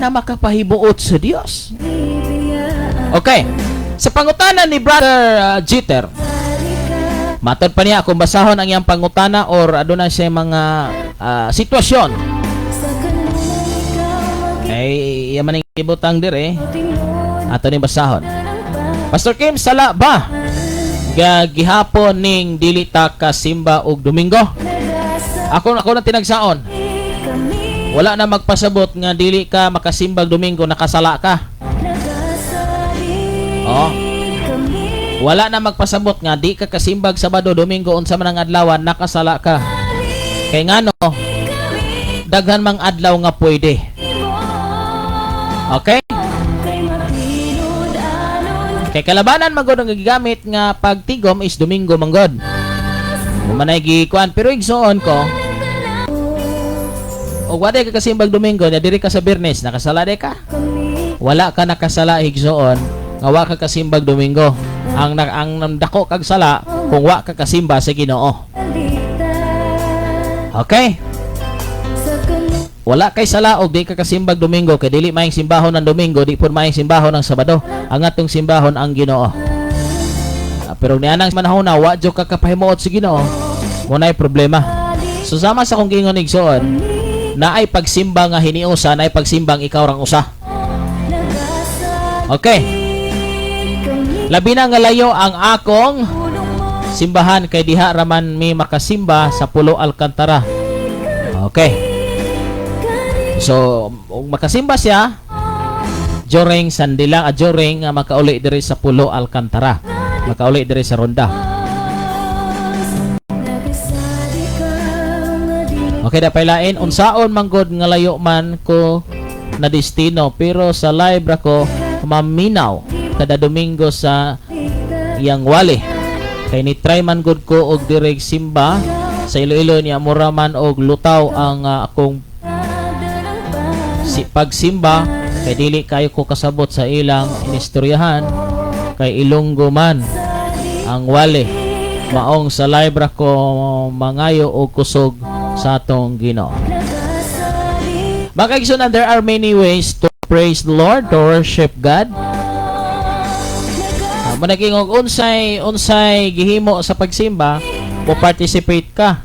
[SPEAKER 4] Na makapahibuot sa Diyos. Okay. Sa pangutana ni Brother Jeter, matod pa niya kung basahon ang iyang pangutana or aduna siya mga sitwasyon. Ay, yaman yung ibutang dire.
[SPEAKER 1] tingod
[SPEAKER 4] Ato ni basahon.
[SPEAKER 1] na ng pa
[SPEAKER 4] Pastor Kim, sala ba? Gihapon ning dili ta ka simba og Domingo.
[SPEAKER 1] nagasa
[SPEAKER 4] Ako na tinagsaon.
[SPEAKER 1] kami
[SPEAKER 4] Wala na magpasabot nga dili ka makasimbag Domingo, nakasala ka.
[SPEAKER 1] nagasalig
[SPEAKER 4] Oh.
[SPEAKER 1] kami
[SPEAKER 4] Wala na magpasabot nga di ka kasimbag Sabado, Domingo unsa man ang adlaw, nakasala ka. Kay ngano, daghan mang adlaw nga pwede. Okay?
[SPEAKER 1] kay mapinod anon
[SPEAKER 4] Kay kalabanan magod ang gigamit nga pagtigom is Domingo manggod. Manay gikuan pero igsoon ko. O wala ka kasimbag Domingo, nya diri ka sa Biyernes, nakasala de ka.
[SPEAKER 1] kami
[SPEAKER 4] Wala ka nakasala igsoon nga wa ka kasimbag Domingo. Ang dako kag sala kung wa ka kasimba sa Ginoo.
[SPEAKER 1] alita
[SPEAKER 4] Okay?
[SPEAKER 1] sa kanila
[SPEAKER 4] Wala kay sala og di ka kasimbag Domingo kay dili maayong simbahon ng Domingo, di pud maayong simbahon ng Sabado. Ang atong simbahon ang Ginoo. Pero nianang manahon na wa jud ka kapahimuot sa Ginoo, mo nay problema. So sama sa kong gingon igsoon, naay pagsimba nga hiniusa, naay pagsimbang ikaw rang usa.
[SPEAKER 1] nagasalig
[SPEAKER 4] Okay.
[SPEAKER 1] kami
[SPEAKER 4] Labi na nga layo ang akong
[SPEAKER 1] tulong mo
[SPEAKER 4] simbahan kay diha raman mi makasimba sa Pulo Alcantara. Okay. So, kung makasimba siya, Joring Sandilang, Joring nga makauli diri sa Pulo Alcantara. Makauli diri sa Ronda.
[SPEAKER 1] nagasalig ka nga di
[SPEAKER 4] Okay, dapay lain unsaon manggod nga layo man ko na destino, pero sa live ra ko maminaw kada Domingo sa iyang wali. Kay ni try man gud ko og direk simba sa Iloilo niya mura man og lutaw ang akong pagsimba kay dili kayo ko kasabot sa ilang inistoryahan kay Ilonggo man ang wali. Maong sa live ra ko mangayo og kusog sa atong Ginoo.
[SPEAKER 1] nagasalig
[SPEAKER 4] Makaigsunan, there are many ways to praise the Lord, to worship God. Managing og unsay gihimo sa pagsimba, mo participate ka.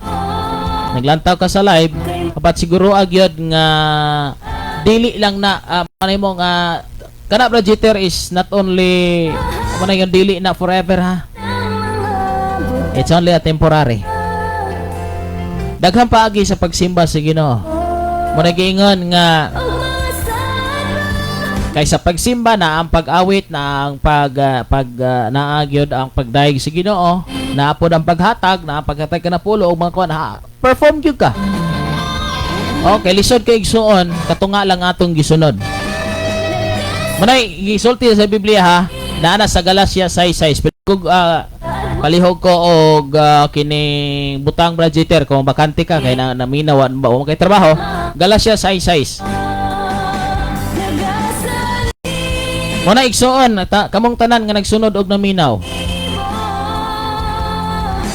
[SPEAKER 4] Naglantaw ka sa live, kapat siguro agyod nga dili lang na manay mo nga kana projector is not only manay yung dili na forever ha. It's only a temporary. Daghang paagi sa pagsimba sa Ginoo. Managingon nga kaysa pagsimba na ang pag-awit na ang naagyod ang pagdaig sa Ginoo, naapod ang paghatag, na ang paghatag ka na pulo o mga kuan, perform gyud ka. Okay, lisod kay igsuon, katunga lang atong gisunod. Manay gisulti sa Biblia ha, naana sa Galacia 6:6. Pero kung palihog ko og kining butang budgeter kung bakante ka kay naminawan ba o kay trabaho, Galacia 6:6. Muna igsuon kamong tanan nga nagsunod og naminaw.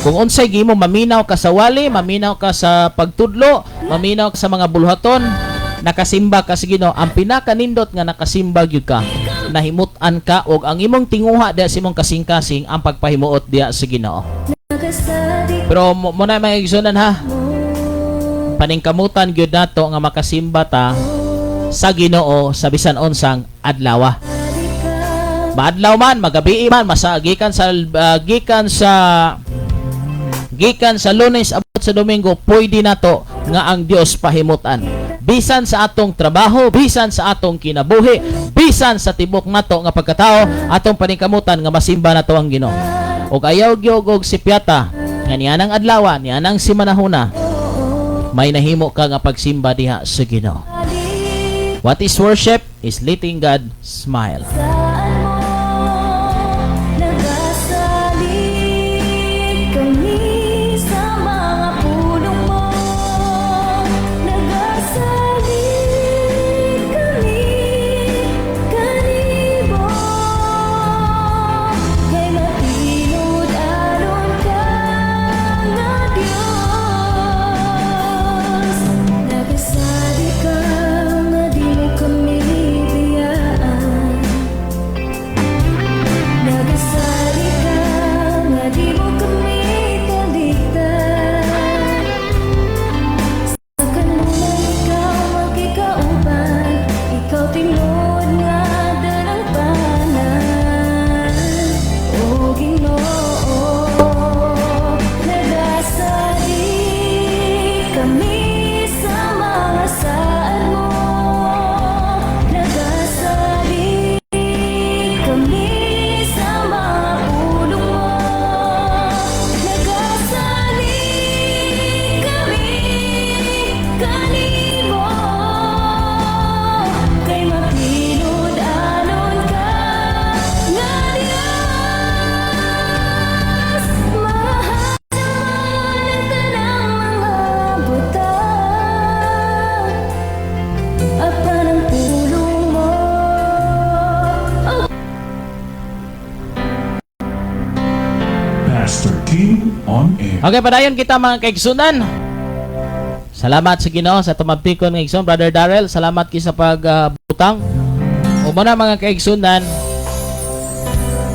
[SPEAKER 4] Kung unsay gimo maminaw ka sa wali, maminaw ka sa pagtudlo, maminaw ka sa mga bulhaton, nakasimba ka sa Ginoo, ang pinakanindot nga nakasimba gyud ka, nahimutan ka og ang imong tinguha diha sa imong kasing-kasing ang pagpahimuot diha sa Ginoo.
[SPEAKER 1] nagasalig
[SPEAKER 4] Pero muna may igsunan ha. Paningkamutan gyud nato nga makasimba ta sa Ginoo sa bisan unsang adlaw. Maadlaw man, magabi man, masagikan sa gikan sa Lunes abot sa Domingo, pwede nato nga ang Dios pahimutan. Bisan sa atong trabaho, bisan sa atong kinabuhi, bisan sa tibok nato nga pagkatao, atong paningkamutan nga masimba nato ang Ginoo. Og ayaw gyud og sipyata nga nianang adlaw, nianang simanahuna, may nahimo ka nga pagsimba diha sa Ginoo. What is worship? Is letting God smile.
[SPEAKER 1] saan mo nagasalig kami sa mga pulong mo nagasalig kami kanibo kay matinod aron ka nga Diyos nagasalig ka nga di mo kami biyaan
[SPEAKER 4] Okay, padayon kita mga kaigsunan. Salamat sa Ginoo sa tumabtikon ng igsoon, Brother Darrell. Salamat ki sa pagbutang. O muna mga kaigsunan,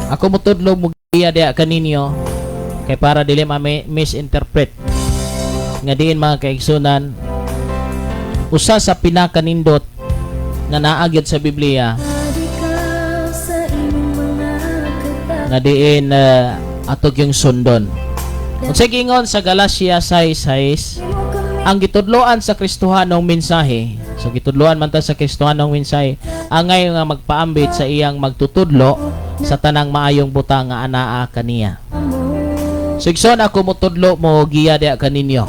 [SPEAKER 4] ako mutudlo mo giya diya kaninyo kay para dili misinterpret nga diin mga kaigsunan usa sa pinakanindot nga naagyod sa Biblia
[SPEAKER 1] Ikaw sa imong mga kata.
[SPEAKER 4] nga diin atog yung sundon. Unsay gingon sa Galacia 6:6, ang gitudloan sa Kristohanong mensahe. So gitudloan man ta sa Kristohanong mensahe, angay nga magpaambit sa iyang magtutudlo sa tanang maayong butang nga anaa kaniya. So igsoon ako mutudlo mo giya diha kaninyo.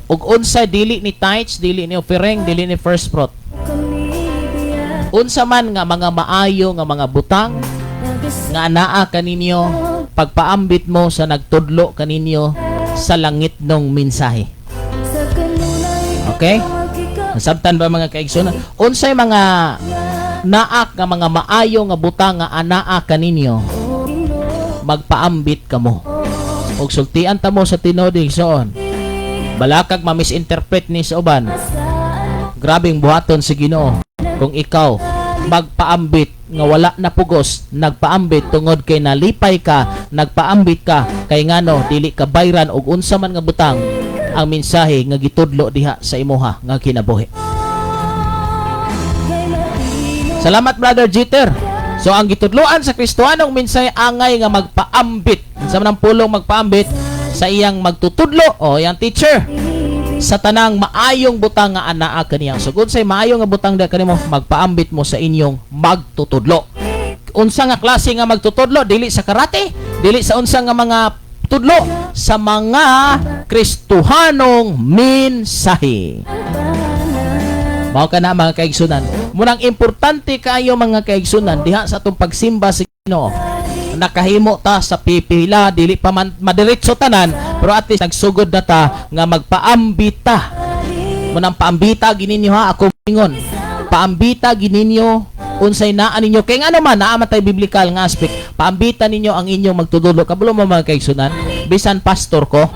[SPEAKER 4] Ug unsay dili ni tithes, dili ni offering, dili ni first fruit. Unsa man nga mga maayo nga mga butang nga anaa kaninyo, pagpaambit mo sa nagtudlo kaninyo sa langit nung mensahe. Okay? Nasabtan ba mga kaigsunan? Unsay mga naak nga mga maayo nga butang nga anaa kaninyo, magpaambit kamo. Og sultian ta mo sa tinuod igsoon. Balakag ma-misinterpret ni sa uban. Grabing buhaton si Ginoo kung ikaw magpaambit nga wala na pugos, nagpaambit tungod kay nalipay ka, nagpaambit ka kay ngano dili ka bayran og unsa man nga butang ang mensahe nga gitudlo diha sa imuha nga kinabuhi. Salamat Brother Jeter. So ang gitudloan sa Kristohanong mensahe angay nga magpaambit. Unsa man ang pulong magpaambit sa iyang magtutudlo o iyang teacher sa tanang maayong butang nga anaa kaniya. So kung say maayong nga butang da kanimo, magpaambit mo sa inyong magtutudlo. Unsa nga klase nga magtutudlo? Dili sa karate, dili sa unsa nga mga tudlo, sa mga Kristohanong mensahe. Mao ka na mga kaigsunan. Munang importante kayo mga kaigsunan diha sa atong pagsimba sa Ginoo. Nakahimo ta sa pipila, dili pa man madiretso tanan, pero at least nagsugod na ta nga magpaambita. Munang paambita gininyo ha, ako mingon. Paambita gininyo unsay naa ninyo kay ngano man naa matay biblikal nga aspect. Paambita ninyo ang inyong magtudlo. Kabalo mo mga kaigsunan, bisan pastor ko,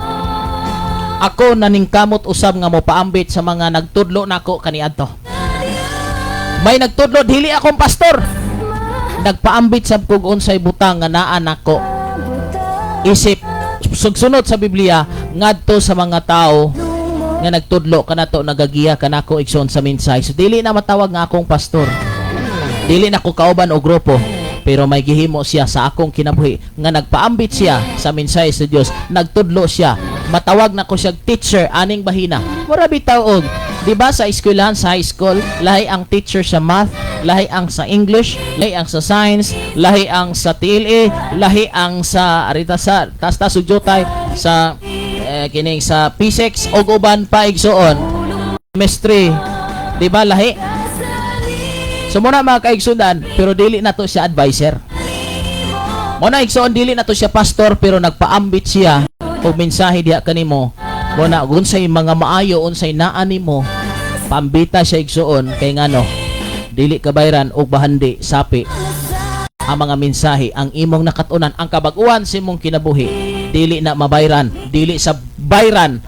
[SPEAKER 4] ako naningkamot usab nga mo paambit sa mga nagtudlo nako kaniadto. May nagtudlo dili akong pastor. Nagpaambit sab kog unsay butang nga naa nako. Isip sugsunod sa Biblia ngadto sa mga tao nga nagtudlo kanato nagagiya kanako igsoon sa mensahe. So dili na matawag nga akong pastor. Dili na ko kauban o grupo, pero may gihimo siya sa akong kinabuhi nga nagpaambit siya sa mensahe sa Dios. Nagtudlo siya. Matawag na ko siya teacher aning bahina. Mura bitaw og, di ba sa eskwelahan sa high school, lahi ang teacher sa math, lahi ang sa English, lahi ang sa science, lahi ang sa TLA, lahi ang sa arita sa tas ugyotay sa kining sa P6 og uban pa igsoon. Chemistry, di ba lahi? So muna mga kaigsunan, pero dili na to siya advisor. Muna igsoon dili na to siya pastor, pero nagpaambit siya og mensahe diha kanimo. Muna unsay mga maayo unsay naa nimo, paambita siya igsoon kay ngano dili ka bayran og bahandi sapi ang mga mensahe ang imong nakatunan, ang kabag-uwan sa imong kinabuhi dili na mabayran, dili sa bayran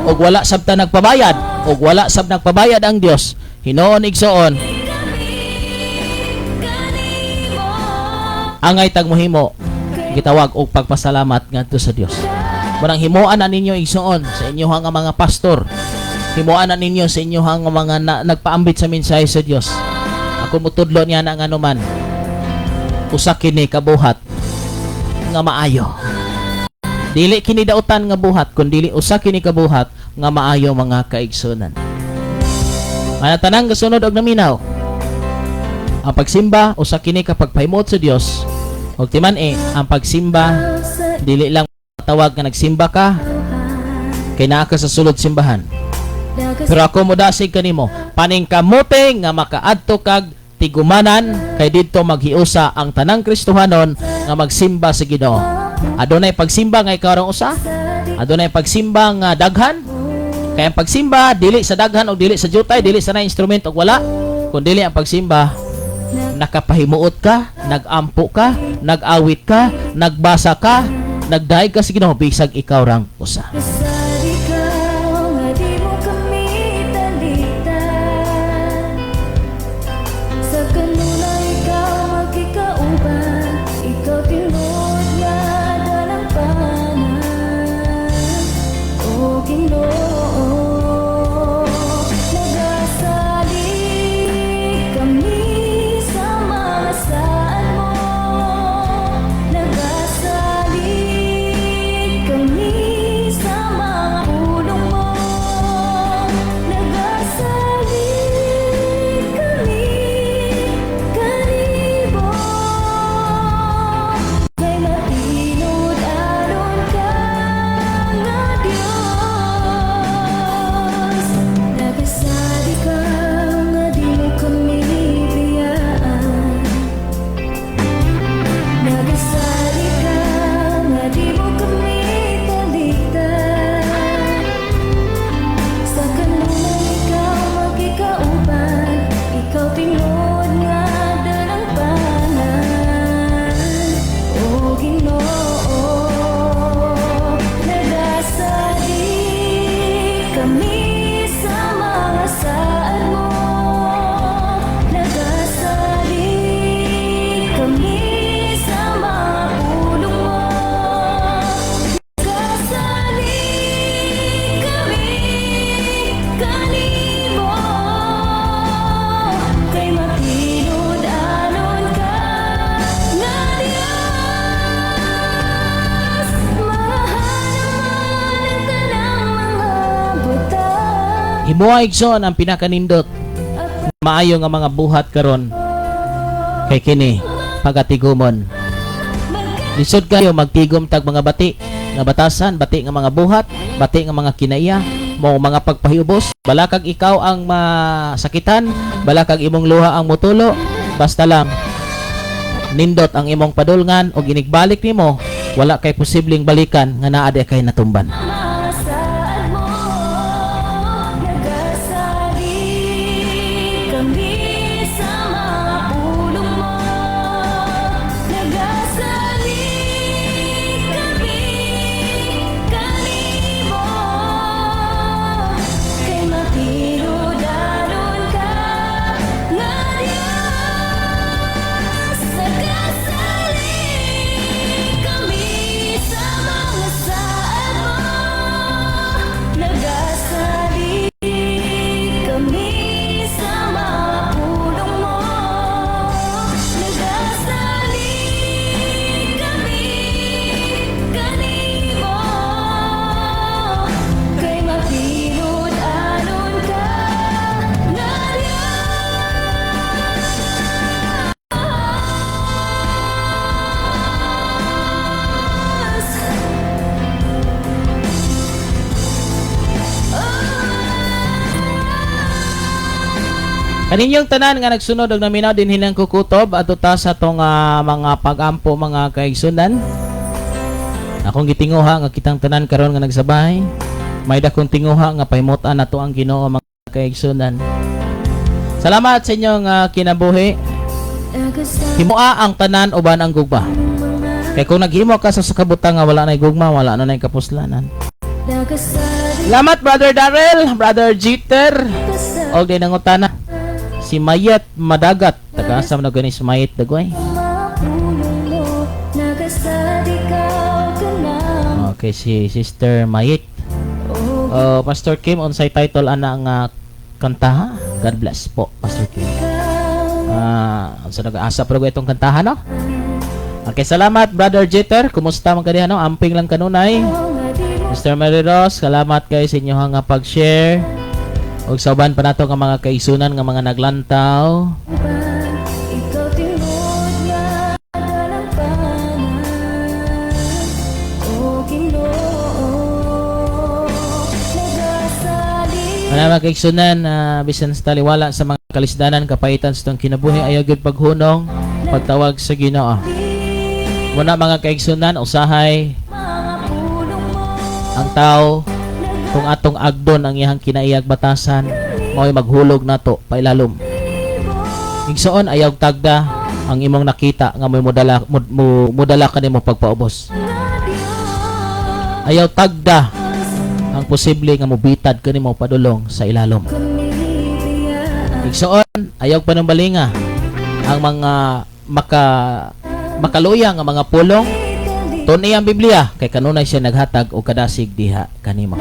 [SPEAKER 4] og wala sabta nagpabayad og wala sab nagpabayad ang Dios. Hinuon igsoon angay tagmohimo gitawag og pagpasalamat ngadto sa Dios. Munang himuan na ninyo igsoon sa inyohang mga pastor. Himuan na ninyo sa inyohang mga nagpaambit sa mensahe sa Dios. Ako mutudlo niya na ngano man. Usa kini kabuhat nga maayo. Dili kini dautan nga buhat, kundi usa kini kabuhat nga maayo mga kaigsunan. Ana tanang kasunod og naminaw. Ang pagsimba usa kini kapag pahimot sa Dios. Og timan ang pagsimba dili lang tawag nga nagsimba ka kay naa ka sa sulod simbahan. Pero ako mo dasig kanimo, paningkamote nga makaadto kag tigumanan kay didto maghiusa ang tanang Kristohanon nga magsimba sa Ginoo. Adunay pagsimba nga ikaw usa? Adunay pagsimba nga daghan? Kay ang pagsimba dili sa daghan o dili sa jutay, dili sa na instrumento og wala, kundi ang pagsimba nakapahimuot ka, nagampo ka, nagawit ka, nagbasa ka, nagdaig ka sa Ginoo bisag ikaw rang usa.
[SPEAKER 1] Kasad ikaw nga di mo kami talitan. Sa kanula ikaw magkikauban, ikaw tinod nga dalang panan. O Ginoo, nagasali kami sa mga saan mo. Nagasali kami sa mga pulong mo. Nagasali kami kanibo. Kay matinod aron ka nga Diyos. Nagasali ka nga di mo kami biyaan. Nagasali ka nga di mo kami talitan. Sa kanuna ikaw magkikauban, ikaw tinod nga dalang panan. O Ginoo, nagasali kami sa mga saan mo. Nagasali kami sa mga pulong mo. Nagasali kami kanibo. Kay matinod anon ka nga Diyos. Mahal naman ang tanang mga butang.
[SPEAKER 4] Himuha igsoon ang pinakanindot maayo nga mga buhat karon kay kini pagatigumon. Lisod kayo magtigom tag mga bati nga batasan, bati nga mga buhat, bati nga mga kinaiya, mo mga pagpahiubos. Balakag ikaw ang masakitan, balakag imong luha ang mutulo, basta lang nindot ang imong padulngan o ginigbalik nimo, wala kay posibleng balikan nga naa di kay natumban.
[SPEAKER 1] Mga saan mo. Nagasali kami sa mga pulong mo. Nagasali kami kanibo. Kay matinod aron ka nga Diyos. Nagasali kami sa mga saan mo. Nagasali kami sa mga pulong mo. Nagasali kami kanibo. Kay matinod anon ka nga Diyos.
[SPEAKER 4] Kaninyong tanan nga nagsunod og naminaw din hinang kukutob adto ta sa tong mga pag-ampo mga kaigsunan. Akong gitinguha nga kitang tanan karon nga nagsabay. May dakong tinguha nga pahimutan nato ang Ginoo mga kaigsunan. Salamat sa inyong kinabuhi.
[SPEAKER 1] Nagasali
[SPEAKER 4] Himua ang tanan uban ang gugma.
[SPEAKER 1] mga.
[SPEAKER 4] Kay kung naghimo ka sa sakabutang nga wala nay gugma, wala na nay kapuslanan.
[SPEAKER 1] Nagasali
[SPEAKER 4] Salamat Brother Darrell, Brother Jeter.
[SPEAKER 1] kasali
[SPEAKER 4] Og din ang utana. Si Mayet Madagat, taga-asam na gani si Mayet Dagway.
[SPEAKER 1] mga pulong mo. Nagasali ikaw ka na.
[SPEAKER 4] Okay, si Sister Mayet.
[SPEAKER 1] O
[SPEAKER 4] Pastor Kim, unsay title ana nga kanta? God bless po, Pastor Kim. Sa nag-asa pero itong kantahan, no? Okay, salamat Brother Jeter. Kumusta man kaniya, no? Amping lang kanunay. Mr. Mariros, salamat kayo sa inyo nga pag-share. Og sauban pa nato nga mga kaisunan nga mga naglantaw.
[SPEAKER 1] ikaw tinod nga dalang panan. O Ginoo, nagasali
[SPEAKER 4] Ano mga kaisunan, bisan sa taliwala sa mga kalisdanan, kapaitan sa itong kinabuhi, ayaw gyud paghunong, pagtawag sa Ginoo. Muna mga kaigsunan, usahay
[SPEAKER 1] mga pulong mo.
[SPEAKER 4] ang tao kung atong agdon ang iyang kinaiyag batasan, mao'y maghulog nato pailalom. Igsoon ayaw tagda ang imong nakita nga may mudala kanimo pagpaubos. ayaw tagda ang posible nga mobitad kanimo padulong sa ilalom. Igsoon, ayaw panumbalinga ang mga makaluya nga mga pulong. Tunay ang Biblia kay kanunay siya naghatag og kadasig diha kanimo.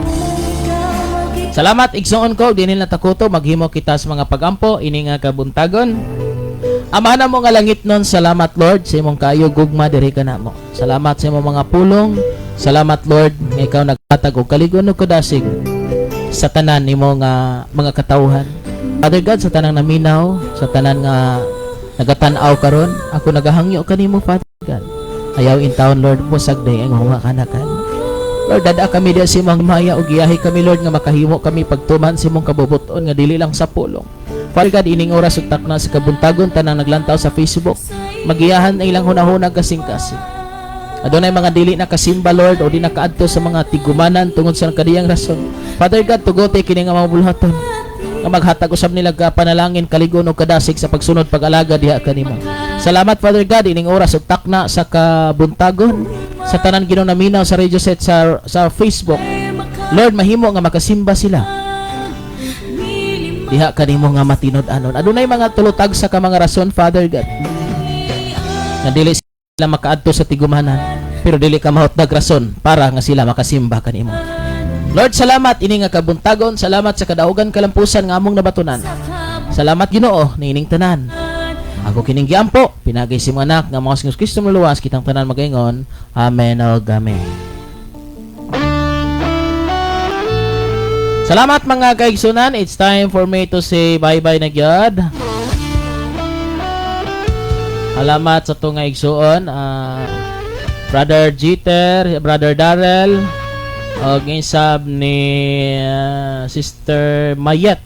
[SPEAKER 4] Salamat igsoon ko dinhi na takuto maghimo kita sa mga pagampo ini nga kabuntagon. Amahan mo nga langit nun, salamat Lord sa imong kayo gugma diri kana mo. Salamat sa imong mga pulong. Salamat Lord nga ikaw naghatag og kaligon ug kadasig sa tanan nimo nga mga katawhan. Father God, sa tanang naminaw, sa tanan nga nagatan-aw karon, ako nagahangyo kanimo Father God. Ayaw in town Lord mo sagday ang mga kanakan. Lord, dada kami diya sa imong maya ug giyahi kami Lord nga makahimo kami pagtuman sa imong kabubuton nga dili lang sa pulong. Father God, ining oras ug takna sa kabuntagon tanang naglantaw sa Facebook, magiyahan ang ilang hunahunag kasing-kasing. Adunay mga dili na kasimba Lord o di nakaadto sa mga tigumanan tungod sa kadiyang rason. Father God, tugote kini nga mga bulhaton nga maghatag usab nila ka panalangin kaligon ug kadasig sa pagsunod pag-alaga diha kanimo. Salamat Father God ining oras ug takna sa kabuntagon sa tanan ginanaminaw sa radio set sa Facebook. Lord, mahimo nga makasimba sila diha kanimo nga matinud-anon. Adunay mga tulutag sa ka mga rason Father God nga dili sila makaadto sa tigumanan pero dili ka mahutdag rason para nga sila makasimba kanimo. Lord, salamat ini nga kabuntagon, salamat sa kadaugan kalampusan nga among nabatunan. Salamat Ginoo niining tanan. Ako kining giampo, pinagay si mga anak nga mga Kristo maluwas kitang tanan magaingon. Amen o amen. Salamat mga kaigsunan. It's time for me to say bye-bye na gyud. Salamat sa itong igsuon. Brother Jeter, Brother Darrell, o ginsab ni Sister Mayet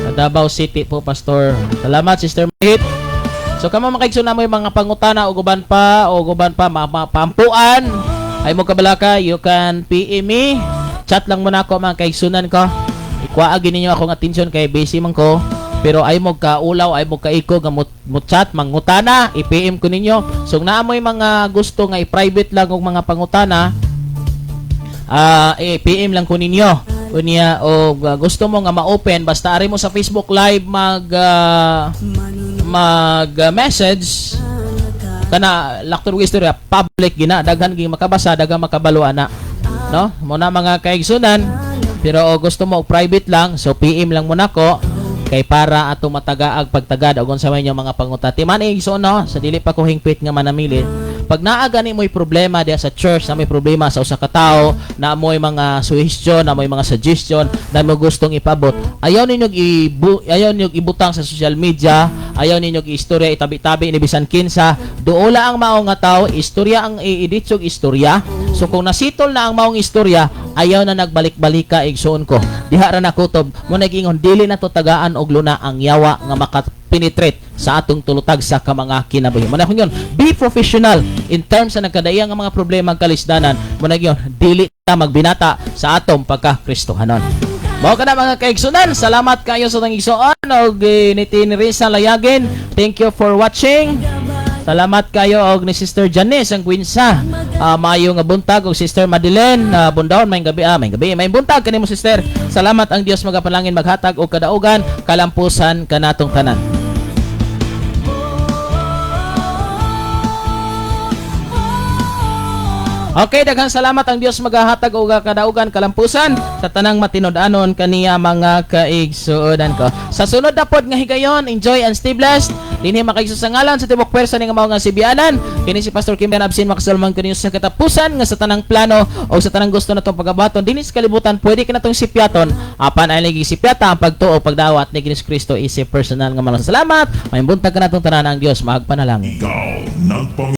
[SPEAKER 4] sa Davao City po, Pastor. Salamat, Sister Mayet. So, kamo makaigsunan mo yung mga pangutana o guban pa, pampuan, ay mo kabalaka, you can PM me. Chat lang muna ako mga kaigsunan ko. Ikuaagin ninyo akong atensyon kay busy man ko. Pero ay mo kaulaw, ay mo kaiko nga mo chat mangutana, i-PM ko ninyo. So naamoy mga gusto nga i-private lang og mga pangutana, i-PM lang ko ninyo. Unya o gusto mo nga ma-open basta ari mo sa Facebook Live mag-message kana Laktor Istorya public gina daghan gi makabasa daghang makabalo ana. No? Muna mga kaigsunan. Pero gusto mo private lang, so PM lang muna ko. Kay para ato matagaag pagtagad og unsa man yung mga pangutati man igsoon no sa dili pa ko hingpit nga manamili. Pag naa gani mo'y problema diya sa church, na may problema sa usa ka tawo, na mo'y mga suggestion, na mo'y mga suggestion na mo gustong ipabot, ayaw ninyo ibutang sa social media, ayaw ninyo istorya itabi-tabi ni bisan kinsa, duola ang mao nga tawo, istorya ang i-edit istorya. So kung nasitol na ang maong istorya, ayaw na nagbalik-balika igsoon ko. Diha ra nakutob mo nagingon dili na to tagaan og luna ang yawa nga makapenetrate sa atong tulutag sa ka mga kinabuhi. Mo na yun, be professional in terms sa nagkadayang nga mga problema kalisdanan. Mo na yun, dili ta magbinata sa atong pagka-Kristohanon. Mao kana mga kaigsunan, salamat kayo sa tang igsuon og nitiniri sa layagin. Thank you for watching. Salamat kayo og ni Sister Janice ang Quinsa. Maayo nga buntag og Sister Madeleine bundawon may gabi may buntag kanimo sister. Salamat ang Dios magapanalangin maghatag og kadaugan kalampusan kanatong tanan. Okay, daghang salamat ang Dios magahatag og kadaugan kalampusan sa tanang matinud-anon kaniya mga kaigsuodan ko. Sa sunod na pod nga higayon, enjoy and stay blessed. Dinhi makaigsang sa tibok pwersa ning mao nga sibianan. Kini si Pastor Kim Absin makasalman kanyo sa katapusan nga sa tanang plano o sa tanang gusto natong pagabaton dinhi sa kalibutan pwede ka natong sipyaton apan ay lagi sipyata ang pagtuo pagdawat ni Kristo Kristo is personal nga malang salamat. May buntag ka natong tanan ang Dios magpanalangin.
[SPEAKER 2] Ikaw nagpamilya